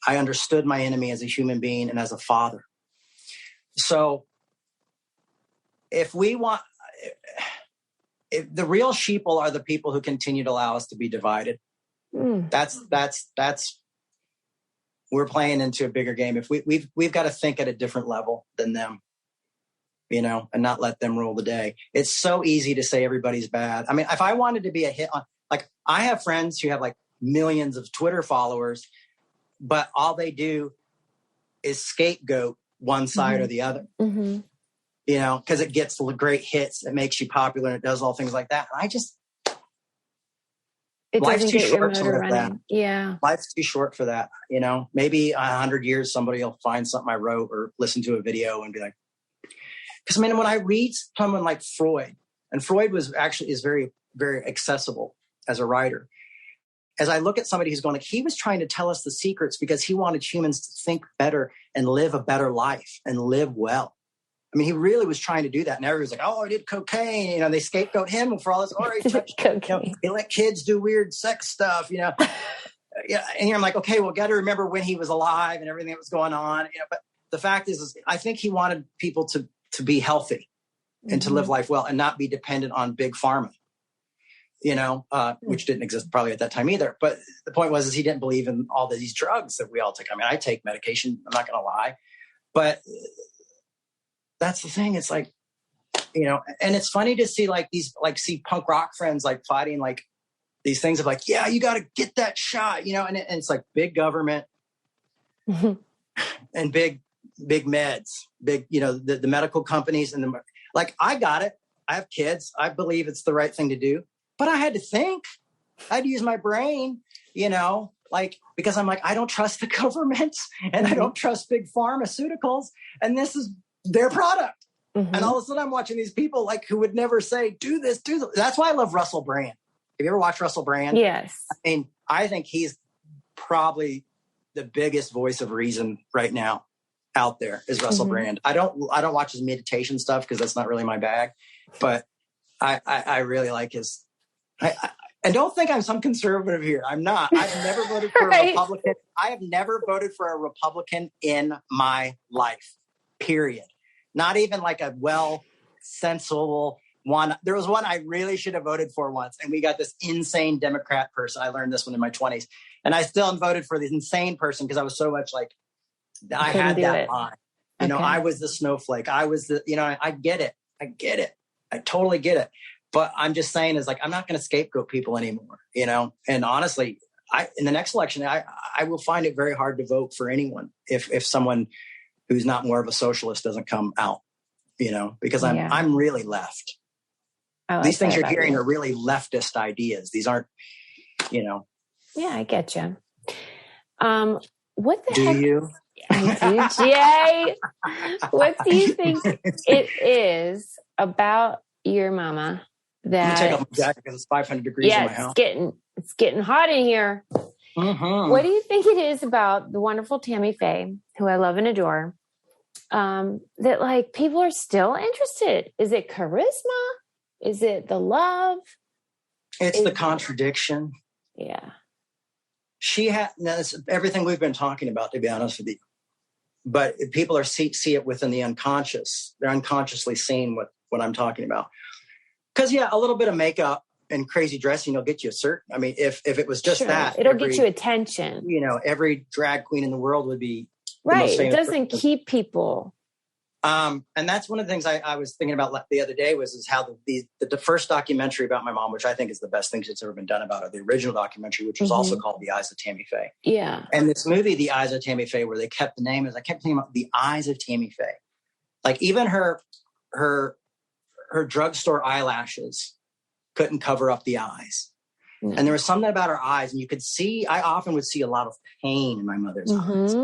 I understood my enemy as a human being and as a father. So if the real sheeple are the people who continue to allow us to be divided. That's we're playing into a bigger game. If we've got to think at a different level than them, you know, and not let them rule the day. It's so easy to say everybody's bad. I mean, if I wanted to be a hit on, like, I have friends who have like millions of Twitter followers, but all they do is scapegoat one side or the other, you know, because it gets great hits. It makes you popular and it does all things like that. And life's too short for that. Yeah. Life's too short for that. You know, maybe 100 years, somebody will find something I wrote or listen to a video and be like, because I mean, when I read someone like Freud, and Freud is very, very accessible as a writer. As I look at somebody who's going, like, he was trying to tell us the secrets because he wanted humans to think better and live a better life and live well. I mean, he really was trying to do that. And everybody's like, oh, I did cocaine. You know, they scapegoat him for all this. Oh, he touched cocaine. You know, he let kids do weird sex stuff, you know. Yeah. And I'm like, okay, well, got to remember when he was alive and everything that was going on. You know, but the fact is I think he wanted people to be healthy and to live life well and not be dependent on big pharma, you know, which didn't exist probably at that time either. But the point was, he didn't believe in all these drugs that we all take. I mean, I take medication. I'm not going to lie, but that's the thing. It's like, you know, and it's funny to see see punk rock friends like fighting like these things of like, yeah, you got to get that shot, you know, and it's like big government and big meds, big, you know, the medical companies and like, I got it. I have kids. I believe it's the right thing to do, but I had to think. I had to use my brain, you know, like, because I'm like, I don't trust the government and I don't trust big pharmaceuticals. And this is their product. And all of a sudden I'm watching these people like who would never say, do this, do that. That's why I love Russell Brand. Have you ever watched Russell Brand? Yes. I mean, I think he's probably the biggest voice of reason right now out there is Russell Brand. I don't watch his meditation stuff because that's not really my bag, but I really like his, and don't think I'm some conservative here. I'm not. I've never voted for a Republican. I have never voted for a Republican in my life, period. Not even like a sensible one. There was one I really should have voted for once, and we got this insane Democrat person. I learned this one in my 20s, and I still voted for this insane person because I was so much like, I had that line. You know, I was the snowflake. I was the, you know, I get it. I totally get it. But I'm just saying is like, I'm not going to scapegoat people anymore, you know? And honestly, in the next election, I will find it very hard to vote for anyone if someone who's not more of a socialist doesn't come out, you know, because I'm really left. Like these things you're hearing are really leftist ideas. These aren't, you know. Yeah, I get you. What the do heck? You? I do, Jay. What do you think it is about your mama that? Let me take off my jacket because it's 500 degrees in my house. It's getting hot in here. What do you think it is about the wonderful Tammy Faye, who I love and adore, that like people are still interested? Is it charisma? Is it the love? It's the contradiction. Yeah. She had everything we've been talking about, to be honest with you. But people see it within the unconscious. They're unconsciously seeing what I'm talking about. Because a little bit of makeup and crazy dressing will get you a certain. I mean, if it was just that, it'll get you attention. You know, every drag queen in the world would be right. It doesn't keep people. And that's one of the things I was thinking about the other day is how the first documentary about my mom, which I think is the best thing that's ever been done about her, the original documentary, which was also called The Eyes of Tammy Faye. Yeah. And this movie, The Eyes of Tammy Faye, where they kept the name, I kept thinking about The Eyes of Tammy Faye. Like even her her drugstore eyelashes couldn't cover up the eyes. And there was something about her eyes, and you could see, I often would see a lot of pain in my mother's eyes,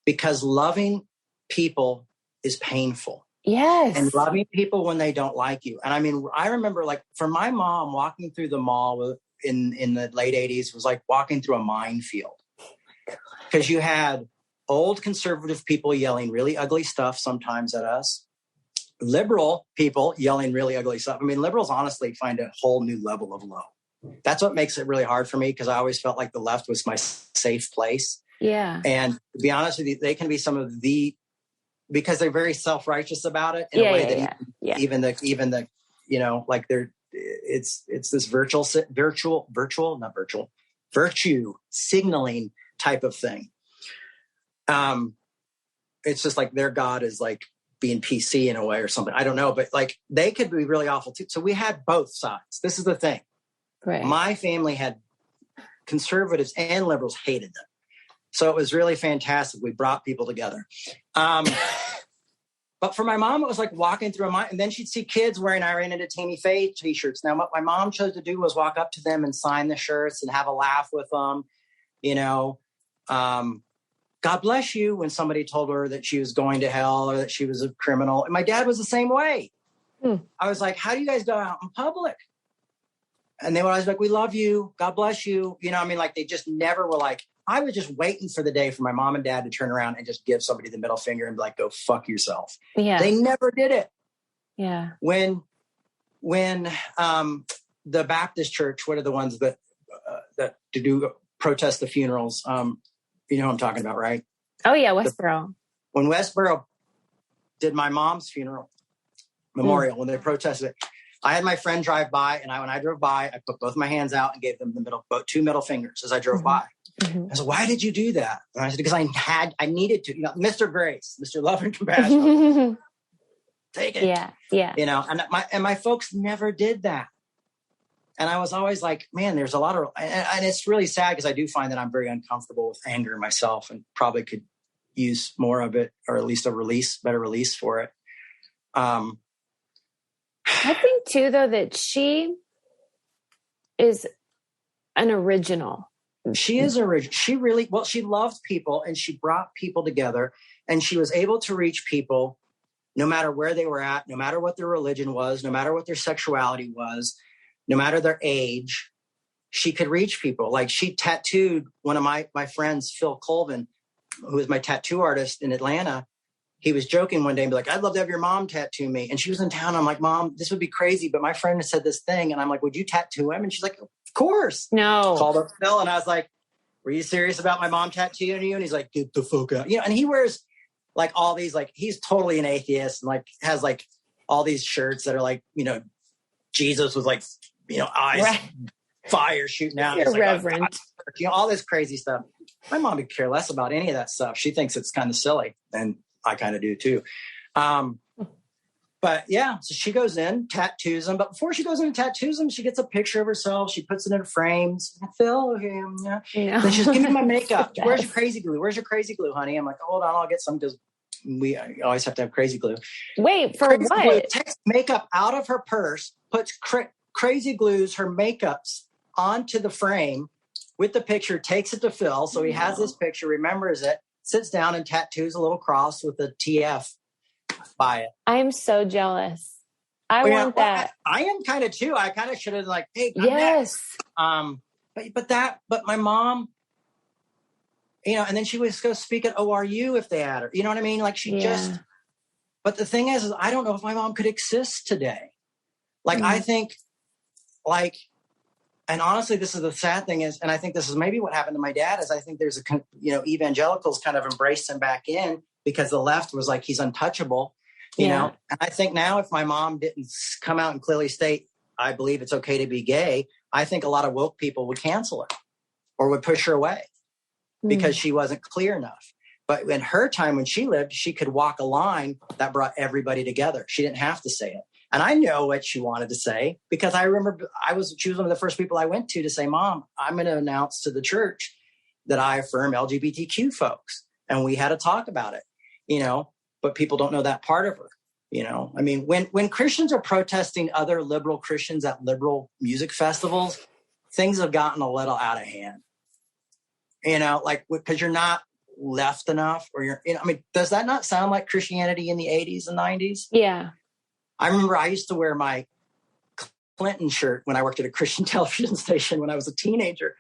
because loving people is painful. Yes. And loving people when they don't like you. And I mean, I remember, like, for my mom, walking through the mall in the late 80s was like walking through a minefield, because you had old conservative people yelling really ugly stuff sometimes at us, liberal people yelling really ugly stuff. I mean, liberals honestly find a whole new level of low. That's what makes it really hard for me, because I always felt like the left was my safe place. Yeah. And to be honest with you, they can be some of the, because they're very self-righteous about it in a way that even the, you know, like it's this virtue signaling type of thing. It's just like their God is like being PC in a way or something. I don't know, but like they could be really awful too. So we had both sides. This is the thing. Right. My family had conservatives and liberals hated them. So it was really fantastic. We brought people together. But for my mom, it was like walking through and then she'd see kids wearing Eyes of Tammy Faye t-shirts. Now, what my mom chose to do was walk up to them and sign the shirts and have a laugh with them. You know, God bless you when somebody told her that she was going to hell or that she was a criminal. And my dad was the same way. I was like, how do you guys go out in public? And they were always like, we love you. God bless you. You know, I mean, like, they just never were like, I was just waiting for the day for my mom and dad to turn around and just give somebody the middle finger and be like, go fuck yourself. Yeah. They never did it. Yeah. When the Baptist church, what are the ones that do protest the funerals? You know what I'm talking about, right? Oh yeah. Westboro. When Westboro did my mom's funeral memorial, when they protested it, I had my friend drive by, and when I drove by, I put both my hands out and gave them two middle fingers as I drove by. I said, why did you do that? And I said, because I needed to, you know, Mr. Grace, Mr. Love and Compassion. Take it. Yeah. Yeah. You know, and my folks never did that. And I was always like, man, there's a lot of, and it's really sad, because I do find that I'm very uncomfortable with anger myself, and probably could use more of it, or at least better release for it. I think too, though, that she is an original. She is original. She loved people, and she brought people together, and she was able to reach people no matter where they were at, no matter what their religion was, no matter what their sexuality was, no matter their age. She could reach people. Like, she tattooed one of my friends, Phil Colvin, who is my tattoo artist in Atlanta. He was joking one day and be like, I'd love to have your mom tattoo me. And she was in town. I'm like, Mom, this would be crazy, but my friend said this thing. And I'm like, would you tattoo him? And she's like, of course. No. Called up Phil, and I was like, were you serious about my mom tattooing you? And he's like, get the fuck out. You know, and he wears like all these, like, he's totally an atheist, and like has like all these shirts that are like, you know, Jesus with like, you know, eyes, fire shooting out. You're like, reverent. You know, all this crazy stuff. My mom would care less about any of that stuff. She thinks it's kind of silly, and I kind of do too. But yeah, so she goes in, tattoos them. But before she goes in and tattoos them, she gets a picture of herself. She puts it in frames. Phil, yeah. Then she's give me my makeup. Yes. Where's your crazy glue? Where's your crazy glue, honey? I'm like, hold on, I'll get some, because we always have to have crazy glue. Wait, for crazy what? Glue takes makeup out of her purse, puts crazy glues her makeups onto the frame with the picture, takes it to Phil. So he has this picture, remembers it, sits down and tattoos a little cross with a TF by it. I am so jealous. I want that. I am kind of too. I kind of should have like, hey, yes. But my mom, you know, and then she would go speak at ORU if they had her. You know what I mean? Like but the thing is I don't know if my mom could exist today. Like, I think, like, and honestly, this is the sad thing is, and I think this is maybe what happened to my dad, is I think there's evangelicals kind of embraced him back in, because the left was like, he's untouchable, you know? And I think now, if my mom didn't come out and clearly state, I believe it's okay to be gay, I think a lot of woke people would cancel her or would push her away because she wasn't clear enough. But in her time when she lived, she could walk a line that brought everybody together. She didn't have to say it. And I know what she wanted to say, because I remember she was one of the first people I went to say, Mom, I'm going to announce to the church that I affirm LGBTQ folks. And we had a talk about it, you know, but people don't know that part of her. You know, I mean, when Christians are protesting other liberal Christians at liberal music festivals, things have gotten a little out of hand. You know, like, because you're not left enough, or you're, you know, I mean, does that not sound like Christianity in the 80s and 90s? Yeah. I remember I used to wear my Clinton shirt when I worked at a Christian television station when I was a teenager.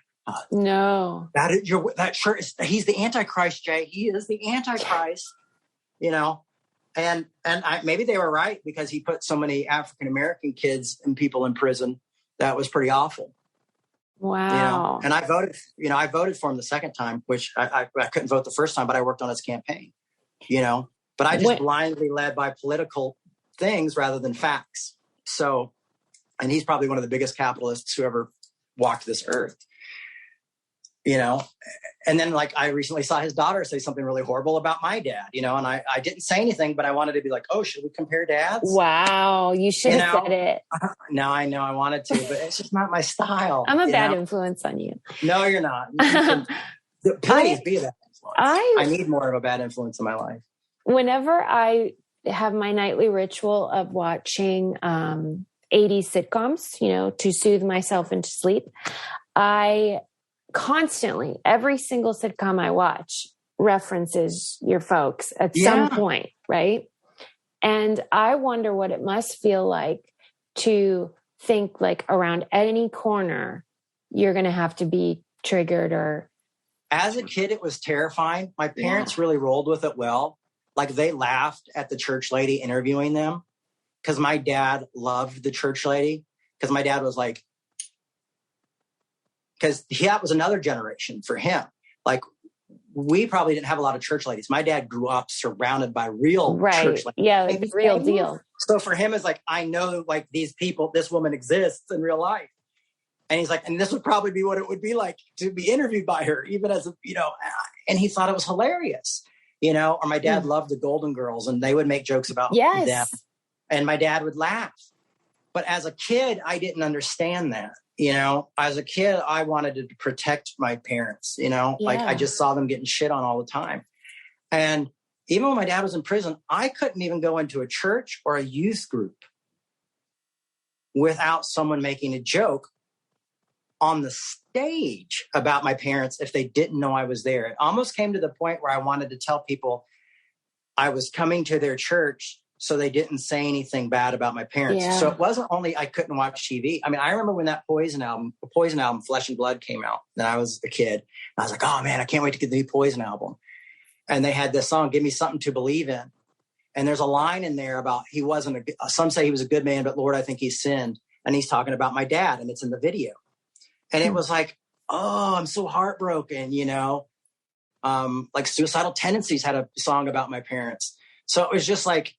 No. That shirt is, he's the Antichrist, Jay. He is the Antichrist, you know. And maybe they were right, because he put so many African-American kids and people in prison. That was pretty awful. Wow. You know? And I voted for him the second time, which I couldn't vote the first time, but I worked on his campaign, you know, but I just blindly led by political things rather than facts. So, and he's probably one of the biggest capitalists who ever walked this earth, you know. And then, like, I recently saw his daughter say something really horrible about my dad, you know, and I didn't say anything, but I wanted to be like, oh, should we compare dads? Wow. You should have said it. No, I know I wanted to, but it's just not my style. I'm a bad influence on you. No, you're not. Please be that influence. I need more of a bad influence in my life. Whenever I have my nightly ritual of watching 80s sitcoms, you know, to soothe myself into sleep, I constantly, every single sitcom I watch references your folks at some point, right? And I wonder what it must feel like to think like around any corner you're going to have to be triggered. Or as a kid, it was terrifying. My parents really rolled with it well. Like, they laughed at the church lady interviewing them, because my dad loved the church lady, because my dad was like, because that was another generation for him. Like, we probably didn't have a lot of church ladies. My dad grew up surrounded by real church ladies. Yeah, like the real deal. So for him, it's like, I know, like, these people, this woman exists in real life. And he's like, and this would probably be what it would be like to be interviewed by her, even as a, you know, and he thought it was hilarious, you know. Or my dad loved the Golden Girls, and they would make jokes about them. And my dad would laugh. But as a kid, I didn't understand that. You know, as a kid, I wanted to protect my parents, you know, like, I just saw them getting shit on all the time. And even when my dad was in prison, I couldn't even go into a church or a youth group without someone making a joke on the stage about my parents if they didn't know I was there. It almost came to the point where I wanted to tell people I was coming to their church so they didn't say anything bad about my parents. Yeah. So it wasn't only I couldn't watch TV. I mean, I remember when that Poison album, Flesh and Blood, came out, and I was a kid. I was like, oh man, I can't wait to get the new Poison album. And they had this song, Give Me Something to Believe In. And there's a line in there about some say he was a good man, but Lord, I think he sinned. And he's talking about my dad, and it's in the video. And it was like, oh, I'm so heartbroken, you know. Like Suicidal Tendencies had a song about my parents. So it was just like,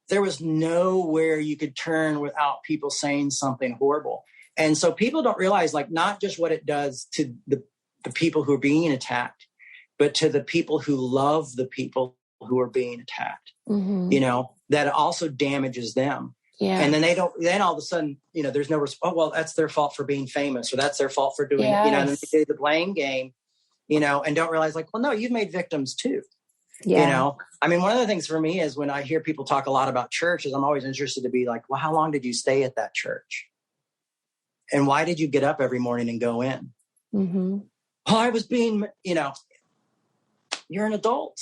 there was nowhere you could turn without people saying something horrible. And so people don't realize, like, not just what it does to the people who are being attacked, but to the people who love the people who are being attacked, you know, that it also damages them. Yeah. And then then all of a sudden, you know, there's no, oh, well, that's their fault for being famous, or that's their fault for doing, you know, and then they do the blame game, you know, and don't realize, like, well, no, you've made victims too. Yeah. You know, I mean, one of the things for me is when I hear people talk a lot about churches, I'm always interested to be like, well, how long did you stay at that church? And why did you get up every morning and go in? Oh, I was being, you know, you're an adult.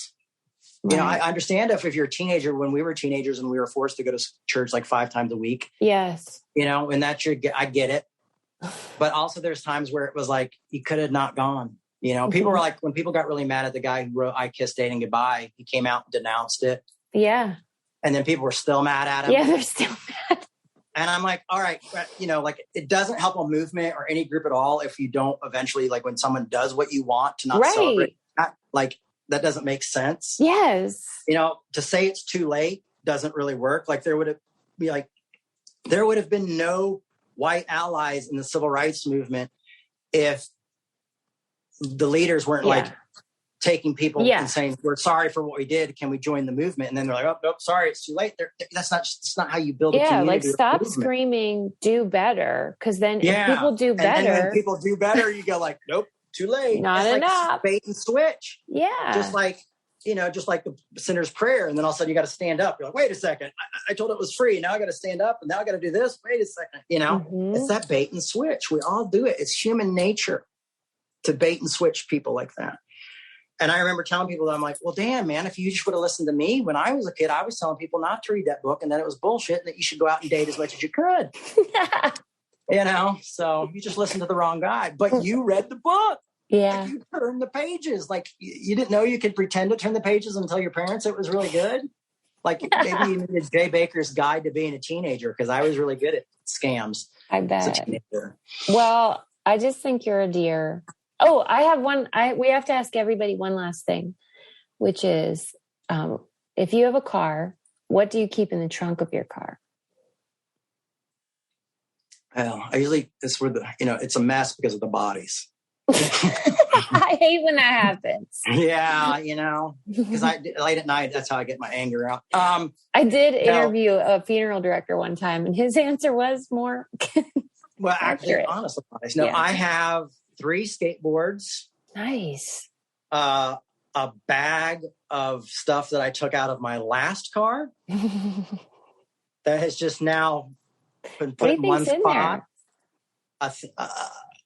Right. You know, I understand if you're a teenager, when we were teenagers and we were forced to go to church like 5 times a week. Yes. You know, and that's I get it. But also there's times where it was like, you could have not gone. You know, people were like, when people got really mad at the guy who wrote I Kissed Dating Goodbye, he came out and denounced it. Yeah. And then people were still mad at him. Yeah, they're still mad. And I'm like, all right, you know, like, it doesn't help a movement or any group at all if you don't eventually, like, when someone does what you want, to not celebrate that. Like, that doesn't make sense. Yes. You know, to say it's too late doesn't really work. Like, there would have been no white allies in the civil rights movement if the leaders weren't like taking people and saying, we're sorry for what we did. Can we join the movement? And then they're like, oh, nope, sorry, it's too late. It's not how you build a community. Like, stop screaming, do better. Cause then if people do better. And then when people do better, you go like, nope, too late. Not enough. Like bait and switch. Yeah. Just like, just like the sinner's prayer. And then all of a sudden you got to stand up. You're like, wait a second. I told it was free. Now I got to stand up and now I got to do this. Wait a second. It's that bait and switch. We all do it. It's human nature to bait and switch people like that. And I remember telling people that I'm like, well, damn, man, if you just would have listened to me when I was a kid, I was telling people not to read that book and that it was bullshit and that you should go out and date as much as you could. So you just listened to the wrong guy, but you read the book. Yeah. Like you turned the pages. Like you didn't know you could pretend to turn the pages and tell your parents it was really good. Like maybe you needed Jay Bakker's Guide to Being a Teenager, because I was really good at scams. I bet. Well, I just think you're a dear. Oh, I have one. We have to ask everybody one last thing, which is, if you have a car, what do you keep in the trunk of your car? Well, I usually, it's where it's a mess because of the bodies. I hate when that happens. Yeah, because late at night, that's how I get my anger out. I did interview a funeral director one time, and his answer was more. Well, actually, honestly, I have 3 skateboards. Nice. A bag of stuff that I took out of my last car that has just now been put in one spot.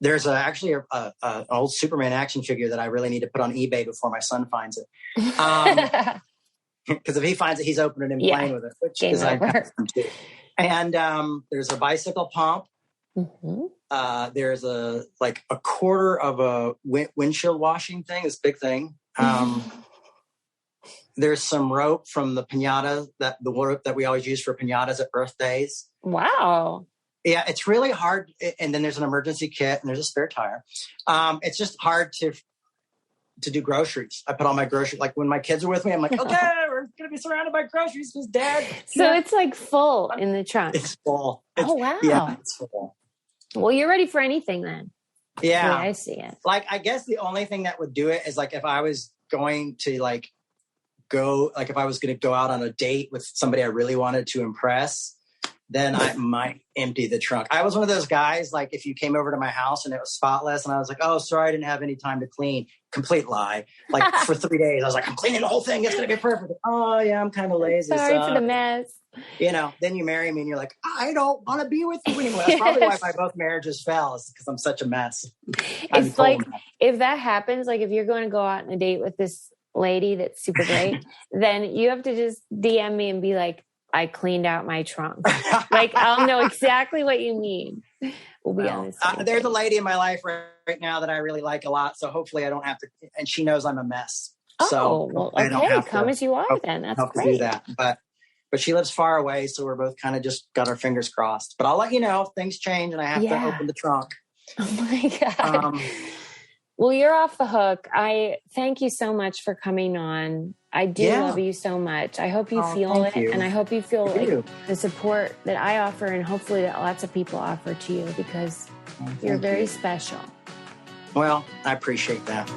There's actually an old Superman action figure that I really need to put on eBay before my son finds it. Because if he finds it, he's opening and playing with it, which is too. And there's a bicycle pump. Mm-hmm. There's a quarter of a windshield washing thing, this big thing. There's some rope from the piñata, the rope that we always use for piñatas at birthdays. Wow. Yeah, it's really hard. And then there's an emergency kit and there's a spare tire. It's just hard to do groceries. I put all my groceries, like when my kids are with me, I'm like, okay, we're going to be surrounded by groceries because Dad. So it's like full in the trunk. It's full. Oh, wow. Yeah, it's full. Well, you're ready for anything then. Yeah. That's the way I see it. I guess the only thing that would do it is if I was going to if I was going to go out on a date with somebody I really wanted to impress, then I might empty the trunk. I was one of those guys, if you came over to my house and it was spotless and I was like, oh, sorry, I didn't have any time to clean. Complete lie. For 3 days, I was like, I'm cleaning the whole thing. It's going to be perfect. Oh, yeah, I'm kind of lazy. Sorry for the mess. Then you marry me and you're like, I don't want to be with you anymore. That's probably why my both marriages fell, is because I'm such a mess. It's if that happens, if you're going to go out on a date with this lady that's super great, then you have to just DM me and be like, I cleaned out my trunk. I'll know exactly what you mean. We'll be on this. There's a lady in my life right now that I really like a lot. So hopefully I don't have to, and she knows I'm a mess. Okay. Come as you are then. That's great. To do that. But she lives far away. So we're both kind of just got our fingers crossed. But I'll let you know if things change and I have to open the trunk. Oh my God. Well, you're off the hook. I thank you so much for coming on. I do love you so much. I hope you feel it. And I hope you feel the support that I offer, and hopefully that lots of people offer to you, because you're very special. Well, I appreciate that.